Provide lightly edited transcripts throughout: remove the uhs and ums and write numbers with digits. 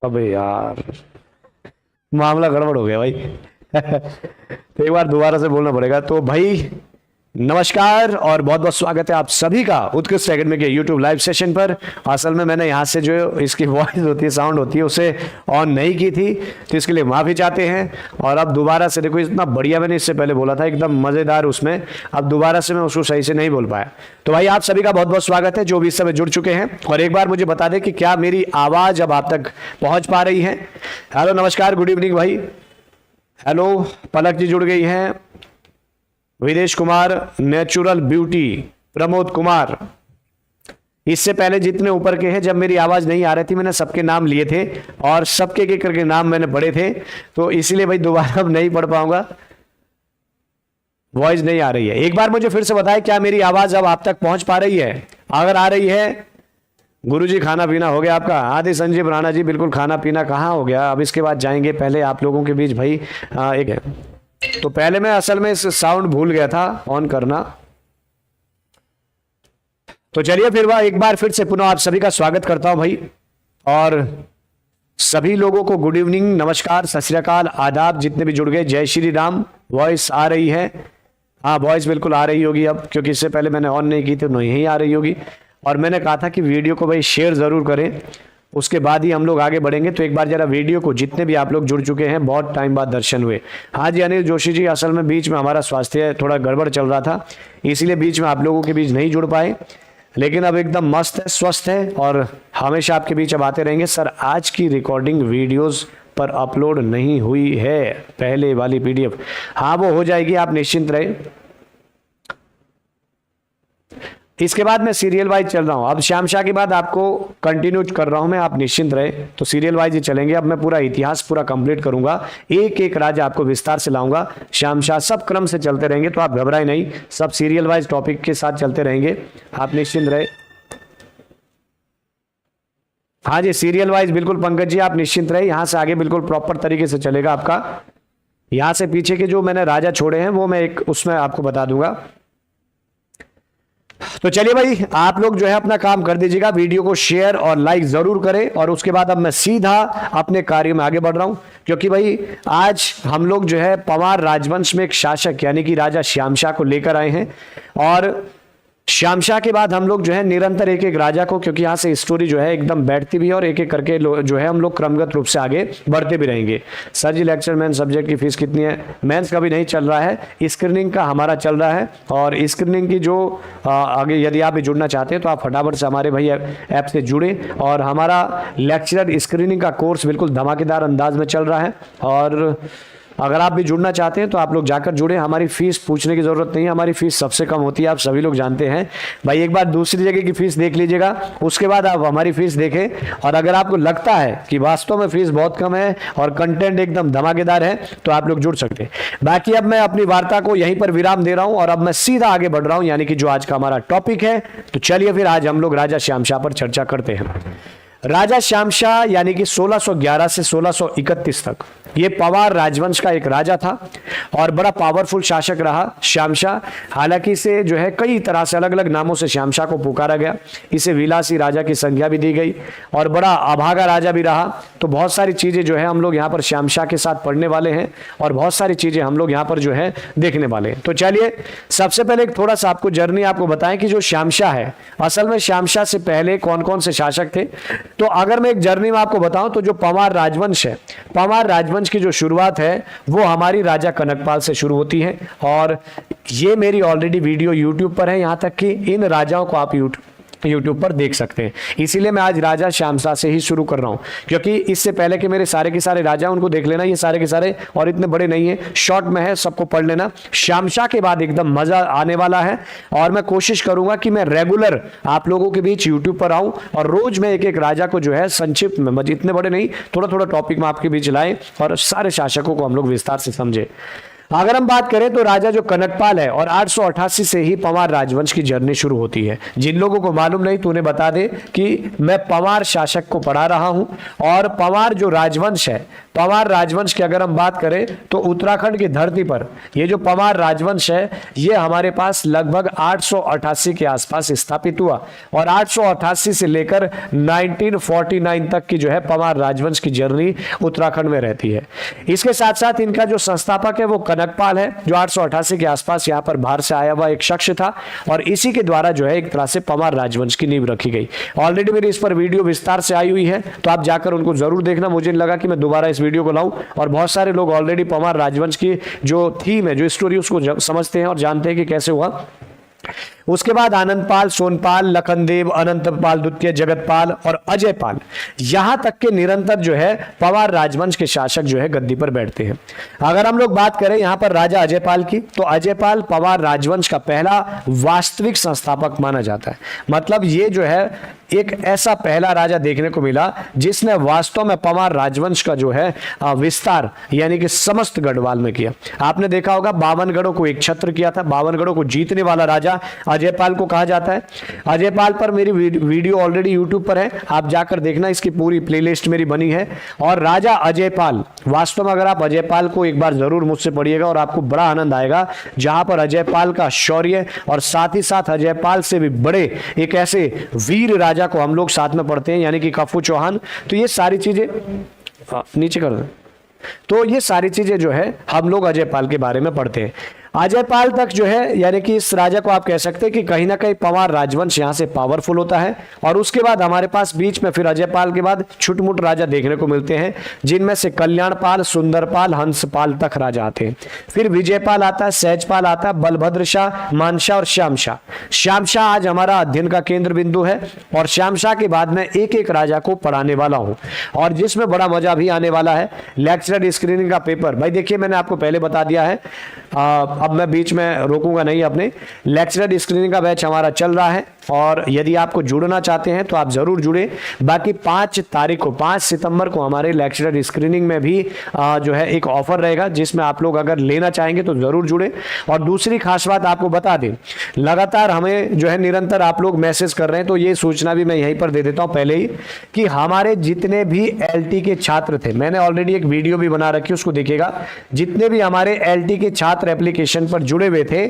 अबे यार, मामला गड़बड़ हो गया भाई। तो एक बार दोबारा से बोलना पड़ेगा। तो भाई नमस्कार और बहुत बहुत स्वागत है आप सभी का उत्कृष्ट एकेडमी के यूट्यूब लाइव सेशन पर। असल में मैंने यहाँ से जो इसकी वॉइस होती है, साउंड होती है, उसे ऑन नहीं की थी, तो इसके लिए माफ़ी चाहते हैं। और अब दोबारा से देखो, इतना बढ़िया मैंने इससे पहले बोला था, एकदम मज़ेदार उसमें, अब दोबारा से मैं उसको सही से नहीं बोल पाया। तो भाई आप सभी का बहुत बहुत स्वागत है जो भी इस समय जुड़ चुके हैं। और एक बार मुझे बता दें कि क्या मेरी आवाज़ अब आप तक पहुँच पा रही है। हेलो नमस्कार, गुड इवनिंग भाई। हेलो, पलक जी जुड़ गई हैं, विदेश कुमार, नेचुरल ब्यूटी, प्रमोद कुमार। इससे पहले जितने ऊपर के हैं, जब मेरी आवाज नहीं आ रही थी, मैंने सबके नाम लिए थे और सबके एक करके नाम मैंने पढ़े थे, तो इसीलिए भाई दोबारा अब नहीं पढ़ पाऊंगा, वॉइस नहीं आ रही है। एक बार मुझे फिर से बताएं, क्या मेरी आवाज अब आप तक पहुंच पा रही है? अगर आ रही है, गुरुजी खाना पीना हो गया आपका? आदि संजीव राणा जी, बिल्कुल खाना पीना कहाँ हो गया, अब इसके बाद जाएंगे। पहले आप लोगों के बीच भाई एक, तो पहले मैं असल में इस साउंड भूल गया था ऑन करना। तो चलिए फिर वह एक बार फिर से पुनः आप सभी का स्वागत करता हूं भाई। और सभी लोगों को गुड इवनिंग, नमस्कार, सत श्री अकाल, आदाब, जितने भी जुड़ गए, जय श्री राम। वॉइस आ रही है? हाँ, वॉइस बिल्कुल आ रही होगी अब, क्योंकि इससे पहले मैंने ऑन नहीं की थी, नहीं आ रही होगी। और मैंने कहा था कि वीडियो को भाई शेयर जरूर करें, उसके बाद ही हम लोग आगे बढ़ेंगे। तो एक बार जरा वीडियो को, जितने भी आप लोग जुड़ चुके हैं, बहुत टाइम बाद दर्शन हुए। हाँ जी अनिल जोशी जी, असल में बीच में हमारा स्वास्थ्य थोड़ा गड़बड़ चल रहा था, इसीलिए बीच में आप लोगों के बीच नहीं जुड़ पाए, लेकिन अब एकदम मस्त है, स्वस्थ है और हमेशा आपके बीच अब आते रहेंगे। सर आज की रिकॉर्डिंग वीडियोज़ पर अपलोड नहीं हुई है, पहले वाली PDF। हाँ वो हो जाएगी, आप निश्चिंत रहे। इसके बाद मैं सीरियल वाइज चल रहा हूं, अब श्याम शाह के बाद आपको कंटिन्यू कर रहा हूं मैं, आप निश्चिंत रहे। तो सीरियल वाइज ही चलेंगे। अब मैं पूरा इतिहास पूरा कंप्लीट करूंगा, एक एक राजा आपको विस्तार से लाऊंगा। श्याम शाह सब क्रम से चलते रहेंगे, तो आप घबराए नहीं, सब सीरियल वाइज टॉपिक के साथ चलते रहेंगे, आप निश्चिंत रहे। हाँ जी सीरियल वाइज बिल्कुल पंकज जी, आप निश्चिंत रहे, यहां से आगे बिल्कुल प्रॉपर तरीके से चलेगा आपका। यहां से पीछे के जो मैंने राजा छोड़े हैं वो मैं एक उसमें आपको बता दूंगा। तो चलिए भाई, आप लोग जो है अपना काम कर दीजिएगा, वीडियो को शेयर और लाइक जरूर करें। और उसके बाद अब मैं सीधा अपने कार्य में आगे बढ़ रहा हूं, क्योंकि भाई आज हम लोग जो है पवार राजवंश में एक शासक यानी कि राजा श्याम शाह को लेकर आए हैं। और श्याम शाह के बाद हम लोग जो है निरंतर एक एक राजा को, क्योंकि यहाँ से स्टोरी जो है एकदम बैठती भी है और एक एक करके जो है हम लोग क्रमगत रूप से आगे बढ़ते भी रहेंगे। सर जी लेक्चर मेन सब्जेक्ट की फीस कितनी है? मेंस का भी नहीं चल रहा है, स्क्रीनिंग का हमारा चल रहा है। और स्क्रीनिंग की जो आगे यदि आप भी जुड़ना चाहते हैं तो आप फटाफट से हमारे भाई ऐप से जुड़े। और हमारा लेक्चरर स्क्रीनिंग का कोर्स बिल्कुल धमाकेदार अंदाज में चल रहा है। और अगर आप भी जुड़ना चाहते हैं तो आप लोग जाकर जुड़े, हमारी फीस पूछने की जरूरत नहीं है, हमारी फीस सबसे कम होती है, आप सभी लोग जानते हैं भाई। एक बार दूसरी जगह की फीस देख लीजिएगा, उसके बाद आप हमारी फीस देखें। और अगर आपको लगता है कि वास्तव में फीस बहुत कम है और कंटेंट एकदम धमाकेदार है, तो आप लोग जुड़ सकते हैं। बाकी अब मैं अपनी वार्ता को यहीं पर विराम दे रहा हूं और अब मैं सीधा आगे बढ़ रहा हूं, यानी कि जो आज का हमारा टॉपिक है। तो चलिए फिर आज हम लोग राजा श्याम शाह पर चर्चा करते हैं। राजा श्याम शाह यानी कि 1611 से 1631 तक ये पवार राजवंश का एक राजा था और बड़ा पावरफुल शासक रहा श्याम शाह। हालांकि इसे जो है कई तरह से अलग अलग नामों से श्याम शाह को पुकारा गया, इसे विलासी राजा की संज्ञा भी दी गई और बड़ा अभागा राजा भी रहा। तो बहुत सारी चीजें जो है हम लोग यहाँ पर श्याम शाह के साथ पढ़ने वाले हैं और बहुत सारी चीजें हम लोग यहाँ पर जो है देखने वाले हैं। तो चलिए सबसे पहले एक थोड़ा सा आपको जर्नी आपको बताएं कि जो श्याम शाह है, असल में श्याम शाह से पहले कौन कौन से शासक थे। तो अगर मैं एक जर्नी में आपको बताऊं तो जो पवार राजवंश है, पवार राजवंश की जो शुरुआत है वो हमारी राजा कनकपाल से शुरू होती है। और ये मेरी ऑलरेडी वीडियो यूट्यूब पर है, यहां तक कि इन राजाओं को आप यूट्यूब पर देख सकते हैं। इसीलिए मैं आज राजा श्याम शाह से ही शुरू कर रहा हूं, क्योंकि इससे पहले के मेरे सारे के सारे राजा उनको देख लेना, ये सारे के सारे और इतने बड़े नहीं है, शॉर्ट में है, सबको पढ़ लेना। श्याम शाह के बाद एकदम मजा आने वाला है और मैं कोशिश करूंगा कि मैं रेगुलर आप लोगों के बीच यूट्यूब पर आऊं और रोज मैं एक एक राजा को जो है संक्षिप्त में, इतने बड़े नहीं, थोड़ा थोड़ा टॉपिक में आपके बीच लाए और सारे शासकों को हम लोग विस्तार से समझे। अगर हम बात करें तो राजा जो कनकपाल है और 888 से ही पंवार राजवंश की जर्नी शुरू होती है। जिन लोगों को मालूम नहीं तो उन्हें बता दे कि मैं पंवार शासक को पढ़ा रहा हूं और पंवार जो राजवंश है, पंवार राजवंश की अगर हम बात करें तो उत्तराखंड की धरती पर ये जो पंवार राजवंश है ये हमारे पास लगभग 888 के आसपास स्थापित हुआ और 888 से लेकर 1949 तक की जो है पंवार राजवंश की जर्नी उत्तराखंड में रहती है। इसके साथ साथ इनका जो संस्थापक है वो कनकपाल है, जो 888 के आसपास यहाँ पर बाहर से आया हुआ एक शख्स था और इसी के द्वारा जो है एक तरह से पंवार राजवंश की नींव रखी गई। ऑलरेडी मेरी इस पर वीडियो विस्तार से आई हुई है तो आप जाकर उनको जरूर देखना। मुझे लगा कि मैं दोबारा इस वीडियो को लाऊं और बहुत सारे लोग ऑलरेडी पंवार राजवंश की जो थीम है, जो स्टोरी, उसको समझते हैं और जानते हैं कि कैसे हुआ। उसके बाद आनंदपाल, सोनपाल, लखनदेव, अनंतपाल द्वितीय, जगतपाल और अजयपाल, यहां तक के निरंतर जो है पंवार राजवंश के शासक जो है गद्दी पर बैठते हैं। अगर हम लोग बात करें यहां पर राजा अजयपाल की तो अजयपाल पंवार राजवंश का पहला वास्तविक संस्थापक माना जाता है। मतलब ये जो है एक ऐसा पहला राजा देखने को मिला जिसने वास्तव में पंवार राजवंश का जो है विस्तार यानी कि समस्त गढ़वाल में किया। आपने देखा होगा 52 गढ़ों को एक छत्र किया था। 52 गढ़ों को जीतने वाला राजा अजयपाल को कहा जाता है। अजयपाल पर मेरी वीडियो ऑलरेडी यूट्यूब पर है, आप जाकर देखना, इसकी पूरी प्लेलिस्ट मेरी बनी है। और राजा अजयपाल, वास्तव में अगर आप अजयपाल को एक बार जरूर मुझसे पढ़िएगा और आपको बड़ा आनंद आएगा, जहां पर अजयपाल का शौर्य और साथ ही साथ अजयपाल से भी बड़े एक ऐसे वीर राजा को हम लोग साथ में पढ़ते हैं यानी कि कफू चौहान। तो ये सारी चीजें नीचे कर दें, तो ये सारी चीजें जो है हम लोग अजयपाल के बारे में पढ़ते हैं। अजयपाल तक जो है यानी कि इस राजा को आप कह सकते हैं कि कहीं ना कहीं पंवार राजवंश यहां से पावरफुल होता है। और उसके बाद हमारे पास बीच में फिर अजयपाल के बाद छुटमुट राजा देखने को मिलते हैं, जिनमें से कल्याणपाल, सुंदरपाल, हंसपाल तक राजा आते हैं। फिर विजयपाल आता है, सहजपाल आता है, बलभद्र शाह, मानशाह और श्यामशाह। श्यामशाह आज हमारा अध्ययन का केंद्र बिंदु है और श्यामशाह के बाद मैं एक एक राजा को पढ़ाने वाला हूं और जिसमें बड़ा मजा भी आने वाला है। लेक्चरर स्क्रीनिंग का पेपर, भाई देखिए मैंने आपको पहले बता दिया है, अब मैं बीच में रोकूंगा नहीं। अपने लेक्चरर स्क्रीनिंग का बैच हमारा चल रहा है और यदि आपको जुड़ना चाहते हैं तो आप जरूर जुड़े। बाकी 5 तारीख को, 5 सितंबर को हमारे लेक्चरर स्क्रीनिंग में भी जो है एक ऑफर रहेगा, जिसमें आप लोग अगर लेना चाहेंगे तो जरूर जुड़े। और दूसरी खास बात आपको बता दें, लगातार हमें जो है निरंतर आप लोग मैसेज कर रहे हैं, तो ये सूचना भी मैं यहीं पर दे देता हूं पहले ही कि हमारे जितने भी एलटी के छात्र थे, मैंने ऑलरेडी एक वीडियो भी बना रखी है, उसको देखिएगा। जितने भी हमारे एलटी के छात्र एप्लीकेशन पर जुड़े हुए थे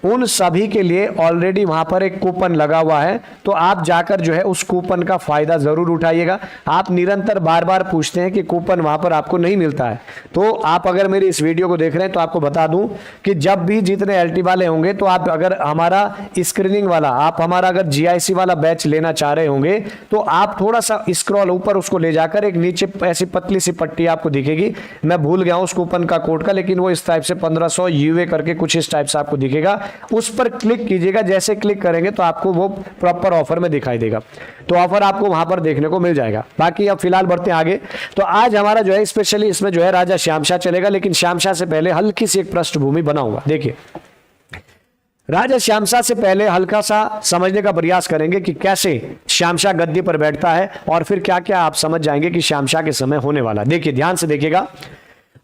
उन सभी के लिए ऑलरेडी वहां पर एक कूपन लगा हुआ है, तो आप जाकर जो है उस कूपन का फायदा जरूर उठाइएगा। आप निरंतर बार बार पूछते हैं कि कूपन वहां पर आपको नहीं मिलता है, तो आप अगर मेरी इस वीडियो को देख रहे हैं तो आपको बता दूं कि जब भी जितने एलटी वाले होंगे तो आप अगर हमारा स्क्रीनिंग वाला, आप हमारा अगर जीआईसी वाला बैच लेना चाह रहे होंगे तो आप थोड़ा सा स्क्रॉल ऊपर उसको ले जाकर एक नीचे ऐसी पतली सी पट्टी आपको दिखेगी, मैं भूल गया हूं उस कूपन का कोड का, लेकिन वो इस टाइप से 1500 यूए करके कुछ इस टाइप से आपको दिखेगा, उस पर क्लिक कीजिएगा। जैसे क्लिक करेंगे तो आपको वो प्रॉपर ऑफर में दिखाई देगा, तो ऑफर आपको वहां पर देखने को मिल जाएगा। बाकी अब फिलहाल बढ़ते हैं आगे। तो आज हमारा जो है स्पेशली इसमें जो है राजा श्यामशाह चलेगा, लेकिन श्यामशाह से पहले हल्की सी एक पृष्ठभूमि बनाऊंगा। देखिए, राजा श्यामशाह से पहले हल्का सा समझने का प्रयास करेंगे कि कैसे श्यामशाह गद्दी पर बैठता है और फिर क्या क्या आप समझ जाएंगे कि श्यामशाह के समय होने वाला। देखिए, ध्यान से देखिएगा।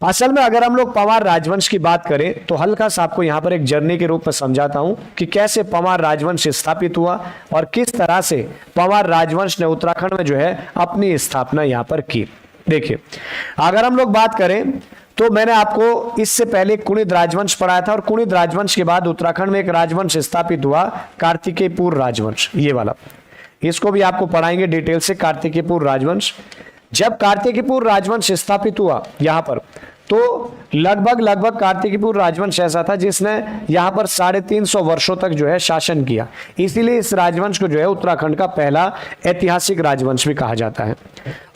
असल में अगर हम लोग पंवार राजवंश की बात करें तो हल्का सा आपको यहां पर एक जर्नी के रूप में समझाता हूं कि कैसे पंवार राजवंश स्थापित हुआ और किस तरह से पंवार राजवंश ने उत्तराखंड में जो है अपनी स्थापना यहां पर की। देखिए, अगर हम लोग बात करें तो मैंने आपको इससे पहले कुणिद राजवंश पढ़ाया था और कुणिद राजवंश के बाद उत्तराखंड में एक राजवंश स्थापित हुआ, कार्तिकेयपुर राजवंश, ये वाला। इसको भी आपको पढ़ाएंगे डिटेल से, कार्तिकेयपुर राजवंश। जब कार्तिकेयपुर राजवंश स्थापित हुआ यहां पर, तो लगभग कार्तिकेयपुर राजवंश ऐसा था जिसने यहां पर 350 वर्षों तक जो है शासन किया। इसीलिए इस राजवंश को जो है उत्तराखंड का पहला ऐतिहासिक राजवंश भी कहा जाता है।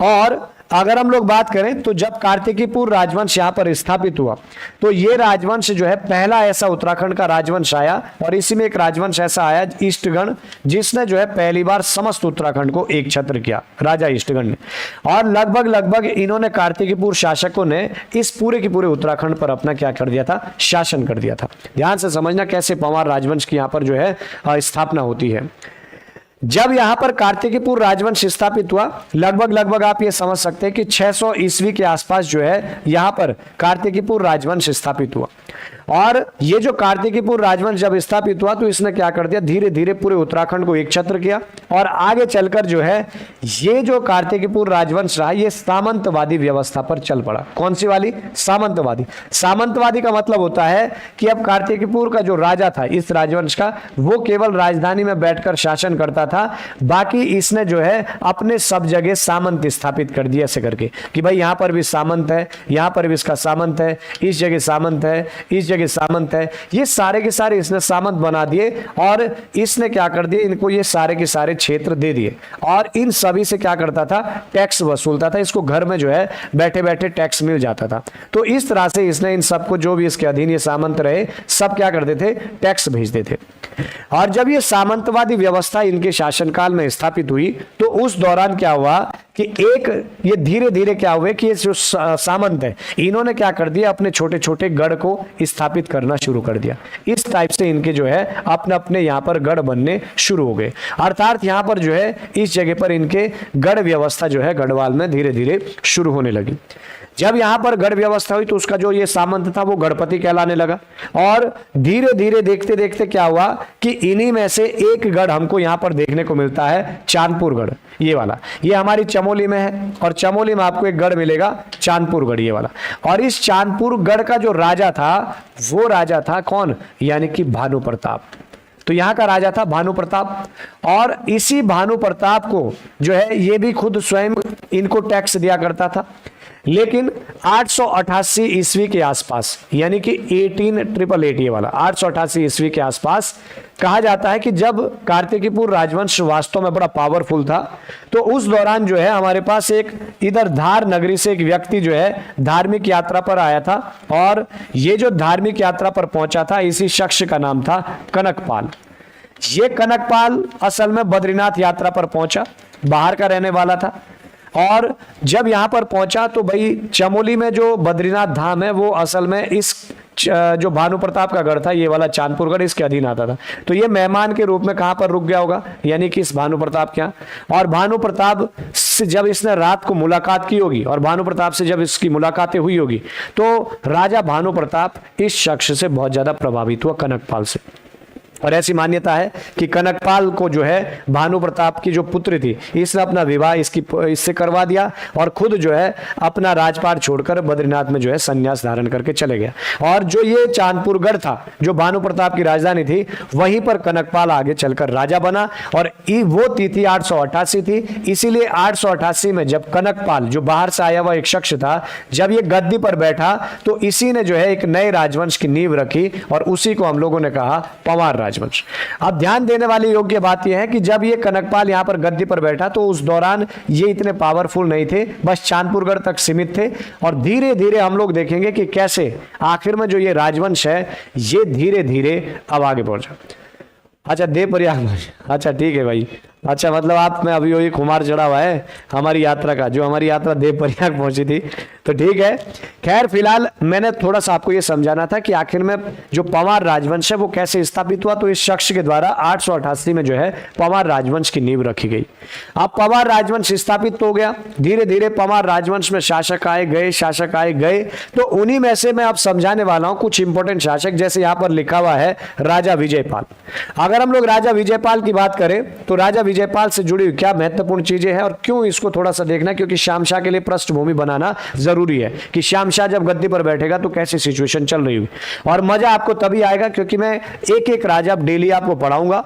और अगर हम लोग बात करें तो जब कार्तिकेयपुर राजवंश यहां पर स्थापित हुआ तो ये राजवंश जो है पहला ऐसा उत्तराखंड का राजवंश आया, और इसी में एक राजवंश ऐसा आया ईस्टगण, जिसने जो है पहली बार समस्त उत्तराखंड को एक छत्र किया, राजा ईस्टगण ने। और लगभग इन्होंने, कार्तिकेयपुर शासकों ने इस पूरे के पूरे उत्तराखंड पर अपना क्या कर दिया था, शासन कर दिया था। ध्यान से समझना कैसे पंवार राजवंश की यहां पर जो है स्थापना होती है। जब यहां पर कार्तिकीपुर राजवंश स्थापित हुआ, लगभग आप ये समझ सकते हैं कि 600 ईस्वी के आसपास जो है यहां पर कार्तिकीपुर राजवंश स्थापित हुआ। और ये जो कार्तिकीपुर राजवंश जब स्थापित हुआ तो इसने क्या कर दिया, धीरे धीरे पूरे उत्तराखंड को एक छत्र किया और आगे चलकर जो है ये जो कार्तिकीपुर राजवंश रहा ये सामंतवादी व्यवस्था पर चल पड़ा। कौन सी वाली? सामंतवादी। सामंतवादी का मतलब होता है कि अब कार्तिकीपुर का जो राजा था इस राजवंश का, वो केवल राजधानी में बैठकर शासन करता था, बाकी इसने जो है अपने सब जगह सामंत स्थापित कर दिया ऐसे करके कि भाई यहां पर भी सामंत है, यहां पर भी इसका सामंत है, इस जगह सामंत है, इस जगह सामंत है। ये सारे के सारे इसने सामंत बना दिए और इसने क्या कर दिया, इनको ये सारे के सारे क्षेत्र दे दिए और इन सभी से क्या करता था, टैक्स वसूलता था। इसको घर में जो है बैठे बैठे टैक्स मिल जाता था। तो इस तरह से इसने इन सबको, जो भी इसके अधीन ये सामंत रहे, सब क्या करते थे, टैक्स भेजते थे। और जब ये सामंतवादी व्यवस्था इनके शासनकाल में स्थापित हुई तो उस दौरान क्या हुआ कि एक ये धीरे धीरे क्या हुए कि ये जो सामंत है इन्होंने क्या कर दिया, अपने छोटे छोटे गढ़ को स्थापित करना शुरू कर दिया। इस टाइप से इनके जो है अपने अपने यहाँ पर गढ़ बनने शुरू हो गए। अर्थात यहाँ पर जो है इस जगह पर इनके गढ़ व्यवस्था जो है गढ़वाल में धीरे धीरे शुरू होने लगी। जब यहां पर गढ़ व्यवस्था हुई तो उसका जो ये सामंत था वो गढ़पति कहलाने लगा और धीरे धीरे देखते देखते क्या हुआ कि इन्हीं में से एक गढ़ हमको यहां पर देखने को मिलता है, चांदपुर गढ़। ये वाला, ये हमारी चमोली में है और चमोली में आपको एक गढ़ मिलेगा, चांदपुर गढ़, ये वाला। और इस चांदपुर गढ़ का जो राजा था वो राजा था कौन, यानी कि भानु प्रताप। तो यहाँ का राजा था भानु प्रताप और इसी भानु प्रताप को जो है ये भी खुद स्वयं इनको टैक्स दिया करता था। लेकिन 888 ईस्वी के आसपास, यानी कि 1888, ये वाला 888 ईस्वी के आसपास कहा जाता है कि जब कार्तिकीपुर राजवंश वास्तव में बड़ा पावरफुल था तो उस दौरान जो है हमारे पास एक इधर धार नगरी से एक व्यक्ति जो है धार्मिक यात्रा पर आया था और ये जो धार्मिक यात्रा पर पहुंचा था इसी शख्स का नाम था कनकपाल। ये कनकपाल असल में बद्रीनाथ यात्रा पर पहुंचा, बाहर का रहने वाला था और जब यहां पर पहुंचा तो भाई चमोली में जो बद्रीनाथ धाम है वो असल में इस जो भानु प्रताप का गढ़ था, ये वाला चांदपुरगढ़, इसके अधीन आता था। तो ये मेहमान के रूप में कहां पर रुक गया होगा, यानी कि इस भानु प्रताप के यहाँ। और भानु प्रताप से जब इसने रात को मुलाकात की होगी और भानु प्रताप से जब इसकी मुलाकातें हुई होगी तो राजा भानु प्रताप इस शख्स से बहुत ज्यादा प्रभावित हुआ, कनकपाल से। और ऐसी मान्यता है कि कनकपाल को जो है भानु प्रताप की जो पुत्री थी इसने अपना विवाह इससे करवा दिया और खुद जो है अपना राजपाट छोड़कर बद्रीनाथ में जो है संन्यास धारण करके चले गया। और जो ये चांदपुरगढ़ था जो भानु प्रताप की राजधानी थी, वहीं पर कनकपाल आगे चलकर राजा बना और वो तिथि 888 थी। इसीलिए 888 में जब कनकपाल जो बाहर से आया हुआ एक शख्स था, जब ये गद्दी पर बैठा तो इसी ने जो है एक नए राजवंश की नींव रखी और उसी को हम लोगों ने कहा पंवार राजवंश। अब ध्यान देने वाली योग्य बात यह है कि जब ये कनकपाल यहां पर गद्दी पर बैठा तो उस दौरान ये इतने पावरफुल नहीं थे, बस चांदपुरगढ़ तक सीमित थे। और धीरे धीरे हम लोग देखेंगे कि कैसे आखिर में जो ये राजवंश है ये धीरे धीरे अब आगे पहुंचा। अच्छा, देवप्रयाग, अच्छा ठीक है भाई, अच्छा मतलब आप में अभी वही कुमार चढ़ा हुआ है हमारी यात्रा का, जो हमारी यात्रा देवप्रयाग पहुंची थी, तो ठीक है। खैर फिलहाल मैंने थोड़ा सा आपको ये समझाना था कि आखिर में जो पंवार राजवंश है वो कैसे स्थापित हुआ। तो इस शख्स के द्वारा 888 में जो है पंवार राजवंश की नींव रखी गई। अब पंवार राजवंश स्थापित हो गया, धीरे धीरे पंवार राजवंश में शासक आए गए, तो उन्हीं में से मैं अब समझाने वाला हूं कुछ इंपॉर्टेंट शासक। जैसे यहां पर लिखा हुआ है राजा विजयपाल। अगर हम लोग राजा विजयपाल की बात करें तो राजा विजयपाल से जुड़ी क्या महत्वपूर्ण चीजें हैं और क्यों, इसको थोड़ा सा देखना, क्योंकि श्याम शाह के लिए पृष्ठभूमि बनाना जरूरी है कि श्याम शाह जब गद्दी पर बैठेगा तो कैसी सिचुएशन चल रही हुई। और मजा आपको तभी आएगा क्योंकि मैं एक एक राजा डेली आपको पढ़ाऊंगा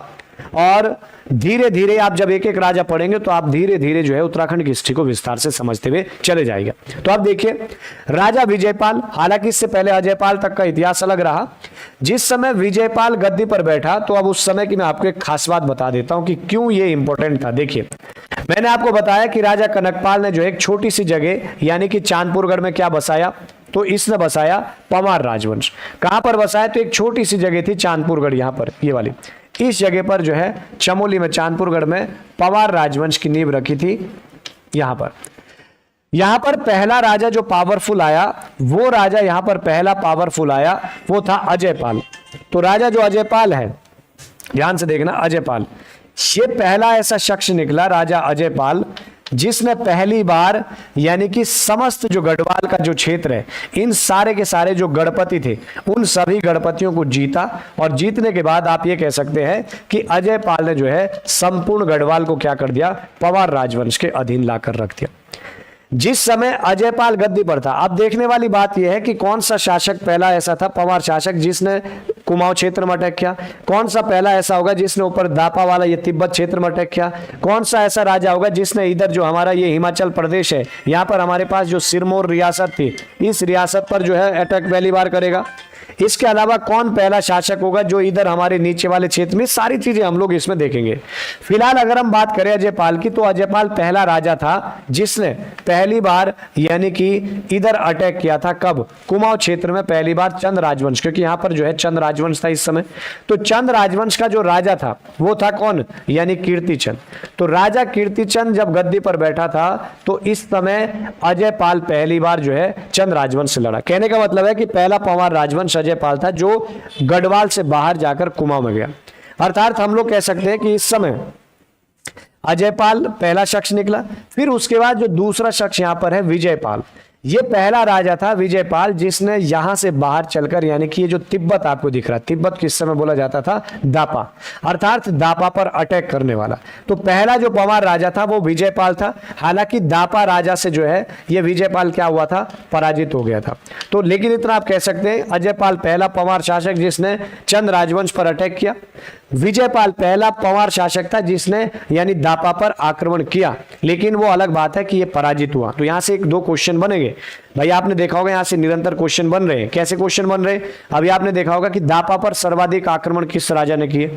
और धीरे धीरे आप जब एक एक राजा पढ़ेंगे तो आप धीरे धीरे जो है उत्तराखंड की हिस्ट्री को विस्तार से समझते हुए चले जाएगा। तो आप देखिए राजा विजयपाल, हालांकि इससे पहले अजयपाल तक का इतिहास अलग रहा। जिस समय विजयपाल गद्दी पर बैठा तो अब उस समय की मैं आपको एक खास बात बता देता हूं कि क्यों ये इंपॉर्टेंट था। देखिए, मैंने आपको बताया कि राजा कनकपाल ने जो एक छोटी सी जगह यानी कि चांदपुरगढ़ में क्या बसाया, तो इसने बसाया पंवार राजवंश। कहां पर बसाया, तो एक छोटी सी जगह थी चांदपुरगढ़, यहां पर ये वाली, इस जगह पर जो है चमोली में चांदपुरगढ़ में पंवार राजवंश की नींव रखी थी। यहां पर पहला राजा जो पावरफुल आया, वो राजा यहां पर पहला पावरफुल आया वो था अजयपाल। तो राजा जो अजयपाल है, ध्यान से देखना, अजयपाल ये पहला ऐसा शख्स निकला राजा अजयपाल जिसने पहली बार यानी कि समस्त जो गढ़वाल का जो क्षेत्र है, इन सारे के सारे जो गणपति थे उन सभी गणपतियों को जीता। और जीतने के बाद आप ये कह सकते हैं कि अजयपाल ने जो है संपूर्ण गढ़वाल को क्या कर दिया, पवार राजवंश के अधीन लाकर रख दिया। जिस समय अजयपाल गद्दी पर था, अब देखने वाली बात यह है कि कौन सा शासक पहला ऐसा था पवार शासक जिसने कुमाऊं क्षेत्र में अटैक किया, कौन सा पहला ऐसा होगा जिसने ऊपर दापा वाला ये तिब्बत क्षेत्र में अटैक किया, कौन सा ऐसा राजा होगा जिसने इधर जो हमारा ये हिमाचल प्रदेश है, यहाँ पर हमारे पास जो सिरमौर रियासत थी, इस रियासत पर जो है अटैक पहली बार करेगा। इसके अलावा कौन पहला शासक होगा जो इधर हमारे नीचे वाले क्षेत्र में, सारी चीजें हम लोग इसमें देखेंगे। फिलहाल अगर हम बात करें अजयपाल की, तो अजयपाल पहला राजा था जिसने पहली बार यानी कि इधर अटैक किया था। कब? कुमाऊं क्षेत्र में पहली बार चंद राजवंश, क्योंकि यहां पर जो है चंद राजवंश था इस समय। तो चंद राजवंश का जो राजा था वो था कौन? यानी कीर्तिचंद। तो राजा कीर्तिचंद जब गद्दी पर बैठा था तो इस समय अजयपाल पहली बार जो है चंद राजवंश से लड़ा। कहने का मतलब है कि पहला पवार राजवंश अजयपाल था जो गढ़वाल से बाहर जाकर कुमाऊं में गया। अर्थात हम लोग कह सकते हैं कि इस समय अजयपाल पहला शख्स निकला। फिर उसके बाद जो दूसरा शख्स यहां पर है विजयपाल, ये पहला राजा था विजयपाल जिसने यहां से बाहर चलकर यानी कि ये जो तिब्बत आपको दिख रहा है, तिब्बत किस समय बोला जाता था? दापा, अर्थात दापा पर अटैक करने वाला। तो पहला जो पवार राजा था वो विजयपाल था। हालांकि दापा राजा से जो है ये विजयपाल क्या हुआ था? पराजित हो गया था। तो लेकिन इतना आप कह सकते हैं अजयपाल पहला पवार शासक जिसने चंद राजवंश पर अटैक किया, विजयपाल पहला पवार शासक था जिसने यानी दापा पर आक्रमण किया। लेकिन वो अलग बात है कि ये पराजित हुआ। तो यहां से एक दो क्वेश्चन बनेंगे भाई, आपने देखा होगा यहां से निरंतर क्वेश्चन बन रहे हैं। कैसे क्वेश्चन बन रहे हैं? अभी आपने देखा होगा कि दापा पर सर्वाधिक आक्रमण किस राजा ने किए,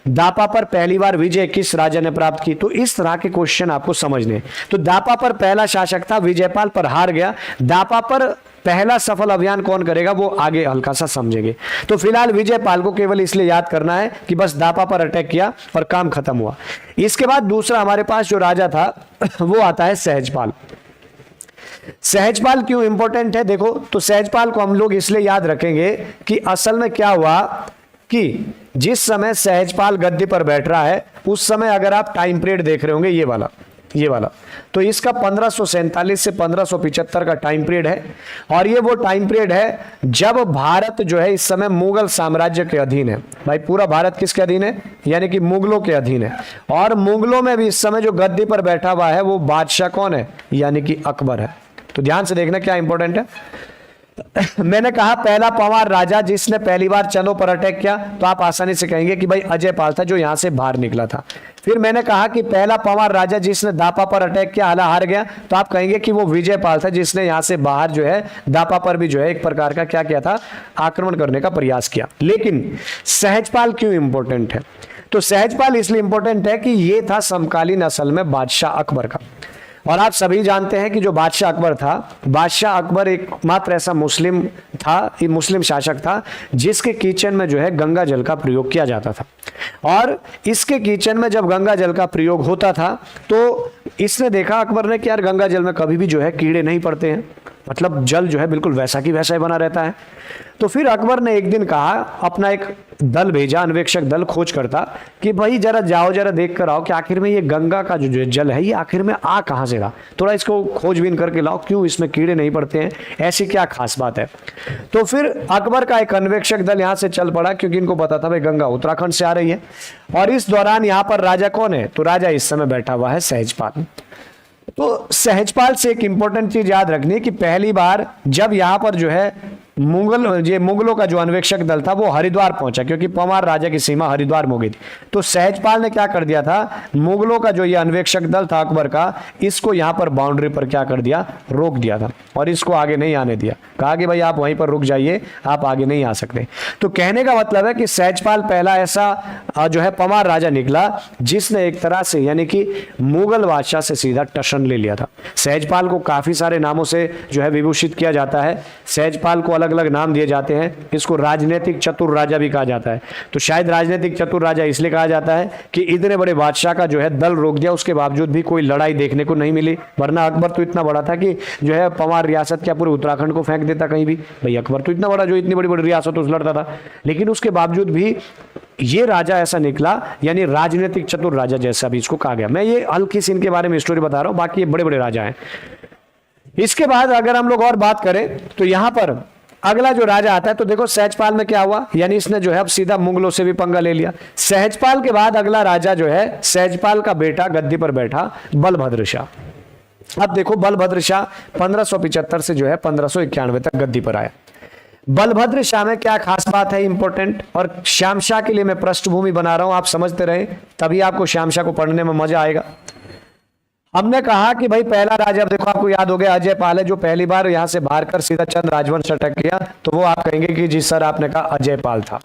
दापा पर पहली बार विजय किस राजा ने प्राप्त की। तो इस तरह के क्वेश्चन आपको समझने। तो दापा पर पहला शासक था विजयपाल, पर हार गया। दापा पर पहला सफल अभियान कौन करेगा वो आगे हल्का सा समझेंगे। तो फिलहाल विजयपाल को केवल इसलिए याद करना है कि बस दापा पर अटैक किया और काम खत्म हुआ। इसके बाद दूसरा हमारे पास जो राजा था वो आता है सहजपाल। सहजपाल क्यों इंपॉर्टेंट है? देखो, तो सहजपाल को हम लोग इसलिए याद रखेंगे कि असल में क्या हुआ कि जिस समय सहजपाल गद्दी पर बैठ रहा है उस समय अगर आप टाइम पीरियड देख रहे होंगे ये वाला, तो इसका 1547 से 1575 का टाइम पीरियड है। और ये वो टाइम पीरियड है जब भारत जो है इस समय मुगल साम्राज्य के अधीन है। भाई पूरा भारत किसके अधीन है? यानी कि मुगलों के अधीन है। और मुगलों में भी इस समय जो गद्दी पर बैठा हुआ है वो बादशाह कौन है? यानी कि अकबर है। तो ध्यान से देखना क्या इंपॉर्टेंट है। मैंने कहा पहला पवार राजा जिसने पहली बार चंदों पर अटैक किया, तो आप आसानी से कहेंगे कि भाई अजयपाल था जो यहां से बाहर निकला था। फिर मैंने कहा कि पहला पवार राजा जिसने दापा पर अटैक किया, हार गया, तो आप कहेंगे कि वो विजयपाल था जिसने यहां से बाहर जो है दापा पर भी जो है एक प्रकार का क्या किया था? आक्रमण करने का प्रयास किया। लेकिन सहजपाल क्यों इंपॉर्टेंट है? तो सहजपाल इसलिए इंपॉर्टेंट है कि ये था समकालीन असल में बादशाह अकबर का। और आप सभी जानते हैं कि जो बादशाह अकबर था, बादशाह अकबर एकमात्र ऐसा मुस्लिम था, मुस्लिम शासक था जिसके किचन में जो है गंगा जल का प्रयोग किया जाता था। और इसके किचन में जब गंगा जल का प्रयोग होता था तो इसने देखा अकबर ने कि यार गंगा जल में कभी भी जो है कीड़े नहीं पड़ते हैं, मतलब जल जो है बिल्कुल वैसा की वैसा ही बना रहता है। तो फिर अकबर ने एक दिन कहा, अपना एक दल भेजा, अन्वेषक दल खोज करता कि भाई जरा जाओ, जरा देख कर आओ कि आखिर में ये गंगा का जो जल है ये आखिर में आ कहां से रहा, थोड़ा इसको खोजबीन करके लाओ, क्यों इसमें कीड़े नहीं पड़ते हैं, ऐसी क्या खास बात है। तो फिर अकबर का एक अन्वेषक दल यहां से चल पड़ा क्योंकि इनको पता था भाई गंगा उत्तराखंड से आ रही है। और इस दौरान यहाँ पर राजा कौन है? तो राजा इस समय बैठा हुआ है सहजपाल। तो सहजपाल से एक इंपॉर्टेंट चीज याद रखनी है कि पहली बार जब यहां पर जो है मुगलों का जो अन्वेषक दल था वो हरिद्वार पहुंचा, क्योंकि पवार राजा की सीमा हरिद्वार में हो गई थी। तो सहजपाल ने क्या कर दिया था? मुगलों का जो ये अन्वेषक दल था अकबर का, इसको यहां पर बाउंड्री पर क्या कर दिया? रोक दिया था और इसको आगे नहीं आने दिया। कहा कि भाई आप वहीं पर रुक जाइए, आप आगे नहीं आ सकते। तो कहने का मतलब है कि सहजपाल पहला ऐसा जो है पवार राजा निकला जिसने एक तरह से यानी कि मुगल बादशाह से सीधा टशन ले लिया था। सहजपाल को काफी सारे नामों से जो है विभूषित किया जाता है। सहजपाल को अलग अलग नाम दिए जाते हैं। इसको राजनीतिक चतुर राजा भी कहा जाता है। तो शायद राजनीतिक चतुर राजा इसलिए कहा जाता है कि इतने बड़े बादशाह का जो है दल रोक दिया, उसके बावजूद भी कोई लड़ाई देखने को नहीं मिली। वरना अकबर तो इतना बड़ा था कि जो है पंवार रियासत क्या पूरे उत्तराखंड को फेंक देता कहीं भी। भाई अकबर तो इतना बड़ा जो इतनी बड़ी बड़ी रियासतों से लड़ता था, लेकिन उसके बावजूद भी ये राजा ऐसा निकला, यानी राजनीतिक चतुर राजा जैसा भी इसको कहा गया। मैं ये हल्की सी इनके बारे में स्टोरी बता रहा हूं, बाकी ये बड़े बड़े राजा हैं। इसके बाद अगर हम लोग और बात करें तो यहां पर अगला जो राजा आता है, तो देखो सहजपाल में क्या हुआ, यानी इसने जो है अब सीधा मुगलों से भी पंगा ले लिया। सहजपाल के बाद अगला राजा जो है सहजपाल का बेटा गद्दी पर बैठा, बलभद्र शाह। अब देखो बलभद्र शाह 1575 से जो है 1591 तक गद्दी पर आया। बलभद्र शाह में क्या खास बात है इंपॉर्टेंट, और श्याम शाह के लिए मैं पृष्ठभूमि बना रहा हूं, आप समझते रहे तभी आपको श्याम शाह को पढ़ने में मजा आएगा। हमने कहा कि भाई पहला राजा, देखो आपको याद हो गया अजय पाल है, जो पहली बार यहां से बाहर कर सीधा चंद राजवंश अटैक किया, तो वो आप कहेंगे कि जी सर आपने कहा अजय पाल था।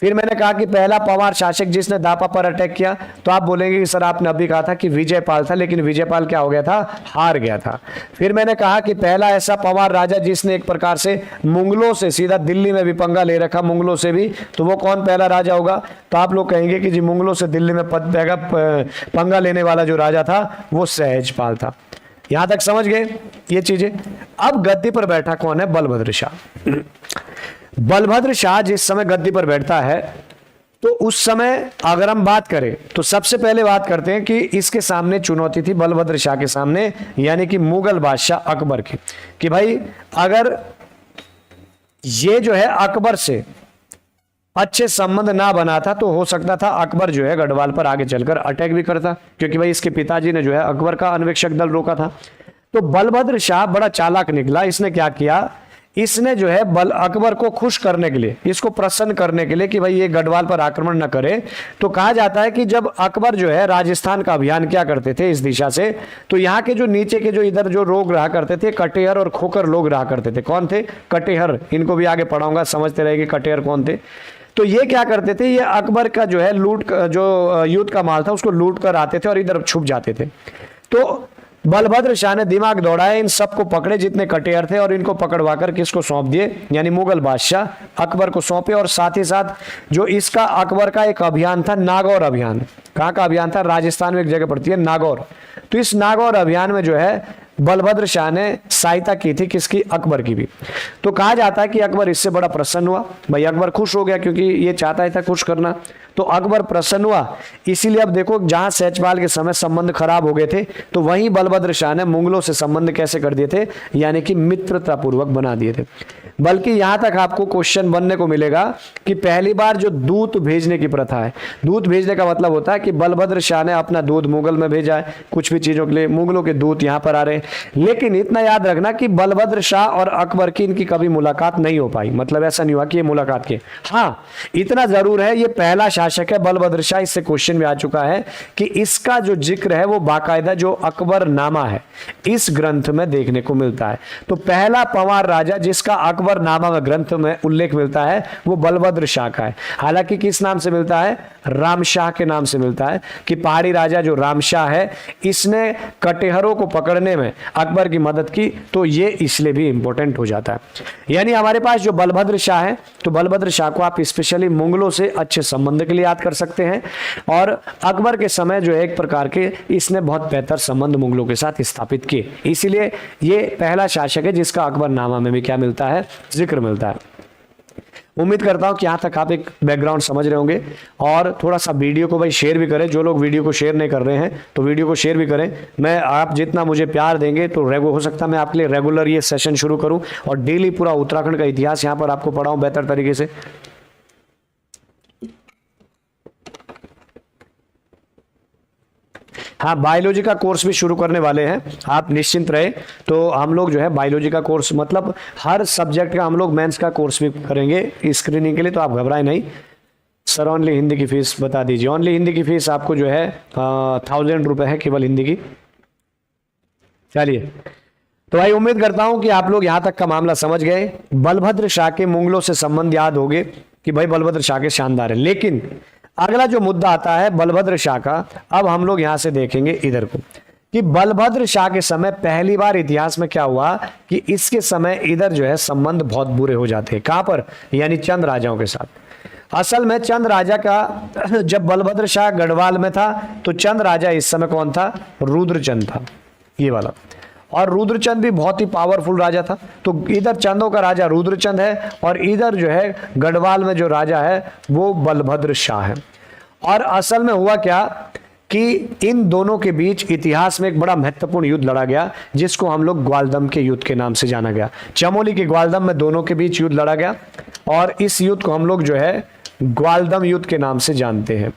फिर मैंने कहा कि पहला पंवार शासक जिसने दापा पर अटैक किया, तो आप बोलेंगे कि सर आपने अभी कहा था कि विजयपाल था, लेकिन विजयपाल क्या हो गया था, हार गया था। फिर मैंने कहा कि पहला ऐसा पंवार राजा जिसने एक प्रकार से मुगलों से सीधा दिल्ली में भी पंगा ले रखा, मुगलों से भी, तो वो कौन पहला राजा होगा, तो आप लोग कहेंगे कि जी मुगलों से दिल्ली में पंगा लेने वाला जो राजा था वो सहजपाल था। यहां तक समझ गए ये चीजें। अब गद्दी पर बैठा कौन है, बलभद्र शाह। बलभद्र शाह जिस समय गद्दी पर बैठता है, तो उस समय अगर हम बात करें तो सबसे पहले बात करते हैं कि इसके सामने चुनौती थी बलभद्र शाह के सामने, यानी कि मुगल बादशाह अकबर की, कि भाई अगर ये जो है अकबर से अच्छे संबंध ना बना था तो हो सकता था अकबर जो है गढ़वाल पर आगे चलकर अटैक भी करता, क्योंकि भाई इसके पिताजी ने जो है अकबर का अन्वेषक दल रोका था। तो बलभद्र शाह बड़ा चालाक निकला। इसने क्या किया, इसने जो है अकबर को खुश करने के लिए, इसको प्रसन्न करने के लिए कि भाई ये गढ़वाल पर आक्रमण न करे, तो कहा जाता है कि जब अकबर जो है राजस्थान का अभियान क्या करते थे इस दिशा से, तो यहाँ के जो नीचे के जो इधर जो लोग रहा करते थे, कटेहर और खोकर लोग रहा करते थे। कौन थे, कटेहर, इनको भी आगे पढ़ाऊंगा, समझते रहेंगे कटेहर कौन थे। तो ये क्या करते थे, ये अकबर का जो है लूट जो युद्ध का माल था उसको लूट कर आते थे और इधर छुप जाते थे। तो बलभद्र शाह ने दिमाग दौड़ाया, इन सबको पकड़े जितने कटेहर थे, और इनको पकड़वा कर किसको सौंप दिए, यानी मुगल बादशाह अकबर को सौंपे। और साथ ही साथ जो इसका अकबर का एक अभियान था, नागौर अभियान। कहाँ का अभियान था, राजस्थान में एक जगह पड़ती है नागौर। तो इस नागौर अभियान में जो है बलभद्र शाह ने सहायता की थी, किसकी, अकबर की भी। तो कहा जाता है कि अकबर इससे बड़ा प्रसन्न हुआ। भाई अकबर खुश हो गया क्योंकि ये चाहता था खुश करना, तो अकबर प्रसन्न हुआ। इसीलिए अब देखो जहां सहजपाल के समय संबंध खराब हो गए थे, तो वहीं बलभद्र शाह ने मुगलों से संबंध कैसे कर दिए थे, यानी कि मित्रता पूर्वक बना दिए थे। बल्कि यहां तक आपको क्वेश्चन बनने को मिलेगा कि पहली बार जो दूत भेजने की प्रथा है, दूत भेजने का मतलब होता है कि बलभद्र शाह ने अपना दूत मुगल में भेजा है कुछ भी चीजों के लिए, मुगलों के दूत यहां पर आ रहे हैं। लेकिन इतना याद रखना कि बलभद्र शाह और अकबर की इनकी कभी मुलाकात नहीं हो पाई, मतलब ऐसा नहीं हुआ कि ये मुलाकात की। हाँ इतना जरूर है, ये पहला शासक है बलभद्र शाह, इससे क्वेश्चन भी आ चुका है कि इसका जो जिक्र है वो बाकायदा जो अकबर नामा है इस ग्रंथ में देखने को मिलता है। तो पहला पंवार राजा जिसका अकबर नामा में ग्रंथ में उल्लेख मिलता है वो बलभद्र शाह का है। हालांकि किस नाम से मिलता है, रामशाह के नाम से मिलता है, कि पहाड़ी राजा जो रामशाह है इसने कटेहरों को पकड़ने में अकबर की मदद की, तो ये इसलिए भी इंपॉर्टेंट हो जाता है। यानी हमारे पास जो बलभद्र शाह है, तो बलभद्र शाह को आप स्पेशली मुगलों से अच्छे संबंध के लिए याद कर सकते हैं, और अकबर के समय जो एक प्रकार के इसने बहुत बेहतर संबंध मुगलों के साथ स्थापित किए, इसीलिए ये पहला शासक है जिसका अकबर नामा में भी क्या मिलता है, जिक्र मिलता है। उम्मीद करता हूं कि यहां तक आप एक बैकग्राउंड समझ रहे होंगे, और थोड़ा सा वीडियो को भाई शेयर भी करें। जो लोग वीडियो को शेयर नहीं कर रहे हैं तो वीडियो को शेयर भी करें। मैं आप जितना मुझे प्यार देंगे तो हो सकता है मैं आपके लिए रेगुलर ये सेशन शुरू करूं और डेली पूरा उत्तराखंड का इतिहास यहां पर आपको पढ़ाऊं बेहतर तरीके से। हाँ बायोलॉजी का कोर्स भी शुरू करने वाले हैं, आप निश्चिंत रहे। तो हम लोग जो है बायोलॉजी का कोर्स मतलब हर सब्जेक्ट का हम लोग मेंस का कोर्स भी करेंगे स्क्रीनिंग के लिए, तो आप घबराएं नहीं। सर ओनली हिंदी की फीस बता दीजिए। ओनली हिंदी की फीस आपको जो है 1000 रुपये है केवल हिंदी की। चलिए तो भाई उम्मीद करता हूं कि आप लोग यहां तक का मामला समझ गए। बलभद्र शाह के मुगलों से संबंध याद हो गए कि भाई बलभद्र शाह के शानदार है। लेकिन अगला जो मुद्दा आता है बलभद्र शाह का, अब हम लोग यहां से देखेंगे इधर को कि बलभद्र शाह के समय पहली बार इतिहास में क्या हुआ कि इसके समय इधर जो है संबंध बहुत बुरे हो जाते हैं। कहां पर? यानी चंद राजाओं के साथ। असल में चंद राजा का जब बलभद्र शाह गढ़वाल में था तो चंद राजा इस समय कौन था? रुद्रचंद था, ये वाला। और रुद्रचंद भी बहुत ही पावरफुल राजा था। तो इधर चंदों का राजा रुद्रचंद है और इधर जो है गढ़वाल में जो राजा है वो बलभद्र शाह है। और असल में हुआ क्या कि इन दोनों के बीच इतिहास में एक बड़ा महत्वपूर्ण युद्ध लड़ा गया जिसको हम लोग ग्वालदम के युद्ध के नाम से जाना गया। चमोली के ग्वालदम में दोनों के बीच युद्ध लड़ा गया और इस युद्ध को हम लोग जो है ग्वालदम युद्ध के नाम से जानते हैं।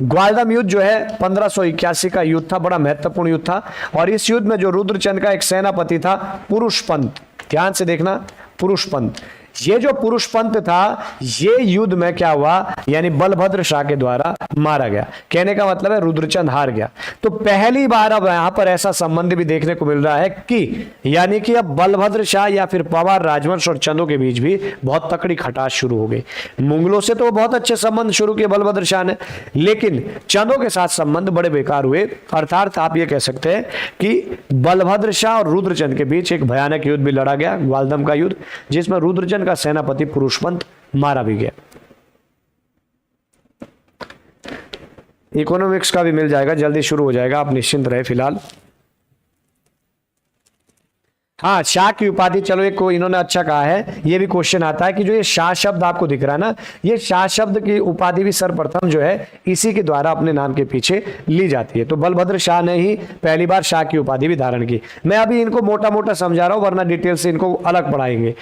ग्वालदम युद्ध जो है 1581 का युद्ध था, बड़ा महत्वपूर्ण युद्ध था। और इस युद्ध में जो रुद्रचंद का एक सेनापति था पुरुषपंत, ध्यान से देखना, पुरुषपंत, ये जो पुरुषपंत था ये युद्ध में क्या हुआ यानी बलभद्र शाह के द्वारा मारा गया। कहने का मतलब है रुद्रचंद हार गया। तो पहली बार अब यहां पर ऐसा संबंध भी देखने को मिल रहा है कि यानी कि अब बलभद्र शाह या फिर पवार राजवंश और चंदों के बीच भी बहुत तकड़ी खटास शुरू हो गई। मुगलों से तो बहुत अच्छे संबंध शुरू किए बलभद्र शाह ने, लेकिन चंदों के साथ संबंध बड़े बेकार हुए। अर्थात आप ये कह सकते हैं कि बलभद्र शाह और रुद्रचंद के बीच एक भयानक युद्ध भी लड़ा गया, ग्वालदम का युद्ध, जिसमें रुद्रचंद का सेनापति पुरुषपंत मारा भी गया। इकोनॉमिक्स का भी मिल जाएगा, जल्दी शुरू हो जाएगा, आप निश्चिंत रहे फिलहाल। हाँ, शाह की उपाधि, चलो एक को इन्होंने अच्छा कहा है, ये भी क्वेश्चन आता है कि जो ये शाह शब्द आपको दिख रहा है ना, ये शाह शब्द की उपाधि भी सर्वप्रथम जो है इसी के द्वारा अपने नाम के पीछे ली जाती है। तो बलभद्र शाह ने ही पहली बार शाह की उपाधि भी धारण की। मैं अभी इनको मोटा मोटा समझा रहा हूं, वरना डिटेल से इनको अलग पढ़ाएंगे।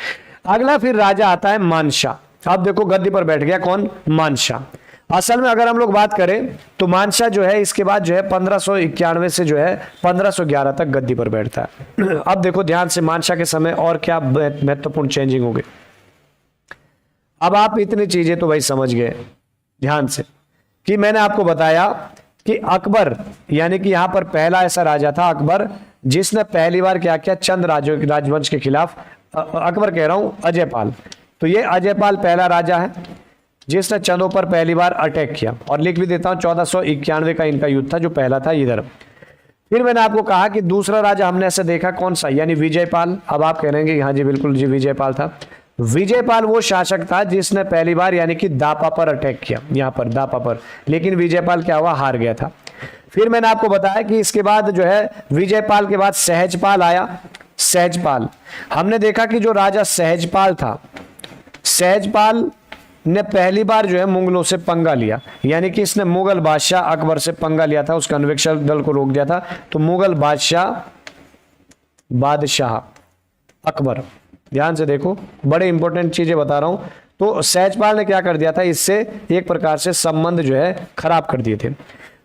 अगला फिर राजा आता है मानशाह। अब देखो गद्दी पर बैठ गया कौन? मानशाह। असल में अगर हम लोग बात करें तो मानशाह जो है इसके बाद जो है 1591 से जो है 1511 तक गद्दी पर बैठता है। अब देखो ध्यान से मानशाह के समय और क्या महत्वपूर्ण चेंजिंग हो गई। अब आप इतनी चीजें तो भाई समझ गए ध्यान से कि मैंने आपको बताया कि अकबर यानी कि यहां पर पहला ऐसा राजा था अकबर जिसने पहली बार क्या किया? चंद राजवंश के खिलाफ, अकबर कह रहा हूं अजयपाल, तो ये अजयपाल पहला राजा है जिसने चंदों पर पहली बार अटैक किया। और लिख भी देता हूं 1491 का इनका युद्ध था जो पहला था इधर। फिर मैंने आपको कहा कि दूसरा राजा हमने ऐसे देखा कौन सा? यानी विजयपाल। अब आप कह रहे हैं हाँ जी बिल्कुल जी विजयपाल था। विजयपाल वो शासक था जिसने पहली बार यानी कि दापा पर अटैक किया, यहां पर दापा पर, लेकिन विजयपाल क्या हुआ? हार गया था। फिर मैंने आपको बताया कि इसके बाद जो है विजयपाल के बाद सहजपाल आया। सहजपाल, हमने देखा कि जो राजा सहजपाल था, सहजपाल ने पहली बार जो है मुगलों से पंगा लिया, यानी कि इसने मुगल बादशाह अकबर से पंगा लिया था, उसका अन्वेषण दल को रोक दिया था। तो मुगल बादशाह अकबर, ध्यान से देखो बड़े इंपॉर्टेंट चीजें बता रहा हूं। तो सहजपाल ने क्या कर दिया था? इससे एक प्रकार से संबंध जो है खराब कर दिए थे।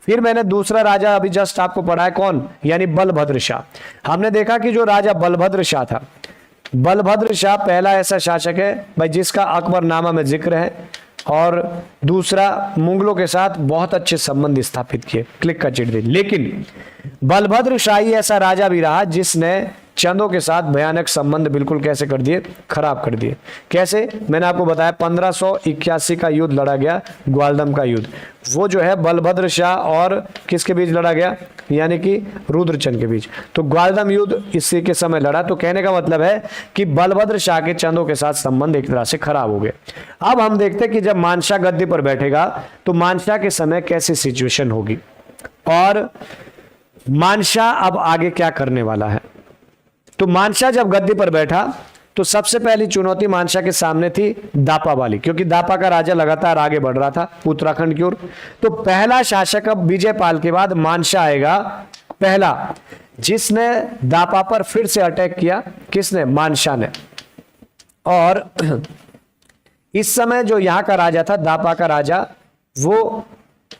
फिर मैंने दूसरा राजा अभी जस्ट आपको पढ़ा है कौन? यानी बलभद्र शाह। हमने देखा कि जो राजा बलभद्र शाह था, बलभद्र शाह पहला ऐसा शासक है भाई जिसका अकबरनामा में जिक्र है और दूसरा मुगलों के साथ बहुत अच्छे संबंध स्थापित किए, क्लिक का चिट दी। लेकिन बलभद्र शाही ऐसा राजा भी रहा जिसने चंदों के साथ भयानक संबंध बिल्कुल कैसे कर दिए? खराब कर दिए। कैसे? मैंने आपको बताया 1581 का युद्ध लड़ा गया, ग्वालदम का युद्ध। वो जो है बलभद्र शाह और किसके बीच लड़ा गया? यानी कि रुद्रचंद के बीच। तो ग्वालदम युद्ध इसी के समय लड़ा। तो कहने का मतलब है कि बलभद्र शाह के चंदों के साथ संबंध एक तरह से खराब हो गए। अब हम देखते हैं कि जब मानशाह गद्दी पर बैठेगा तो मानशाह के समय कैसी सिचुएशन होगी और मानशाह अब आगे क्या करने वाला है। तो मानशाह जब गद्दी पर बैठा तो सबसे पहली चुनौती मानशाह के सामने थी दापा वाली, क्योंकि दापा का राजा लगातार आगे बढ़ रहा था उत्तराखंड की ओर। तो पहला शासक अब विजयपाल के बाद मानशाह आएगा, पहला जिसने दापा पर फिर से अटैक किया। किसने? मानशाह ने। और इस समय जो यहां का राजा था, दापा का राजा, वो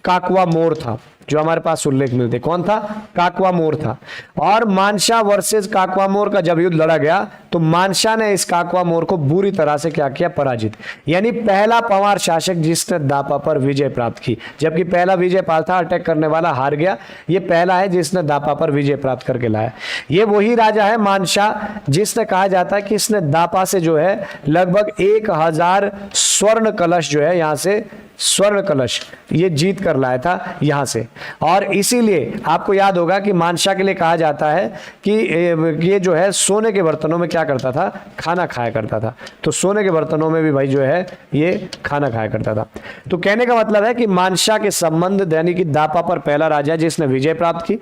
काकवा मोर था, जो हमारे पास उल्लेख मिलते। कौन था? काकवा मोर था। और मानशाह वर्सेस काकवा मोर का जब युद्ध लड़ा गया तो मानशाह ने इस काकवा मोर को बुरी तरह से क्या किया? पराजित। यानी पहला पंवार शासक जिसने दापा पर विजय प्राप्त की, जबकि पहला विजयपाल था अटैक करने वाला, हार गया। ये पहला है जिसने दापा पर विजय प्राप्त करके लाया। ये वही राजा है मानशाह जिसने कहा जाता है कि इसने दापा से जो है लगभग 1000 स्वर्ण कलश जो है, यहां से स्वर्ण कलश ये जीत कर लाया था यहां से। और इसीलिए आपको याद होगा कि मानशाह के लिए कहा जाता है कि ये जो है सोने के बर्तनों में क्या करता था, खाना खाया करता था। तो सोने के बर्तनों में भी भाई जो है ये खाना खाया करता था। तो कहने का मतलब है कि मानशाह के संबंध यानी कि दापा पर पहला राजा जिसने विजय प्राप्त की।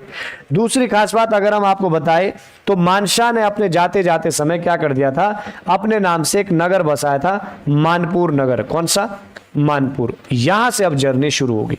दूसरी खास बात अगर हम आपको बताएं तो मानशाह ने अपने जाते जाते समय क्या कर दिया था, अपने नाम से एक नगर बसाया था, मानपुर नगर। कौन सा? मानपुर। यहां से अब जर्नी शुरू होगी।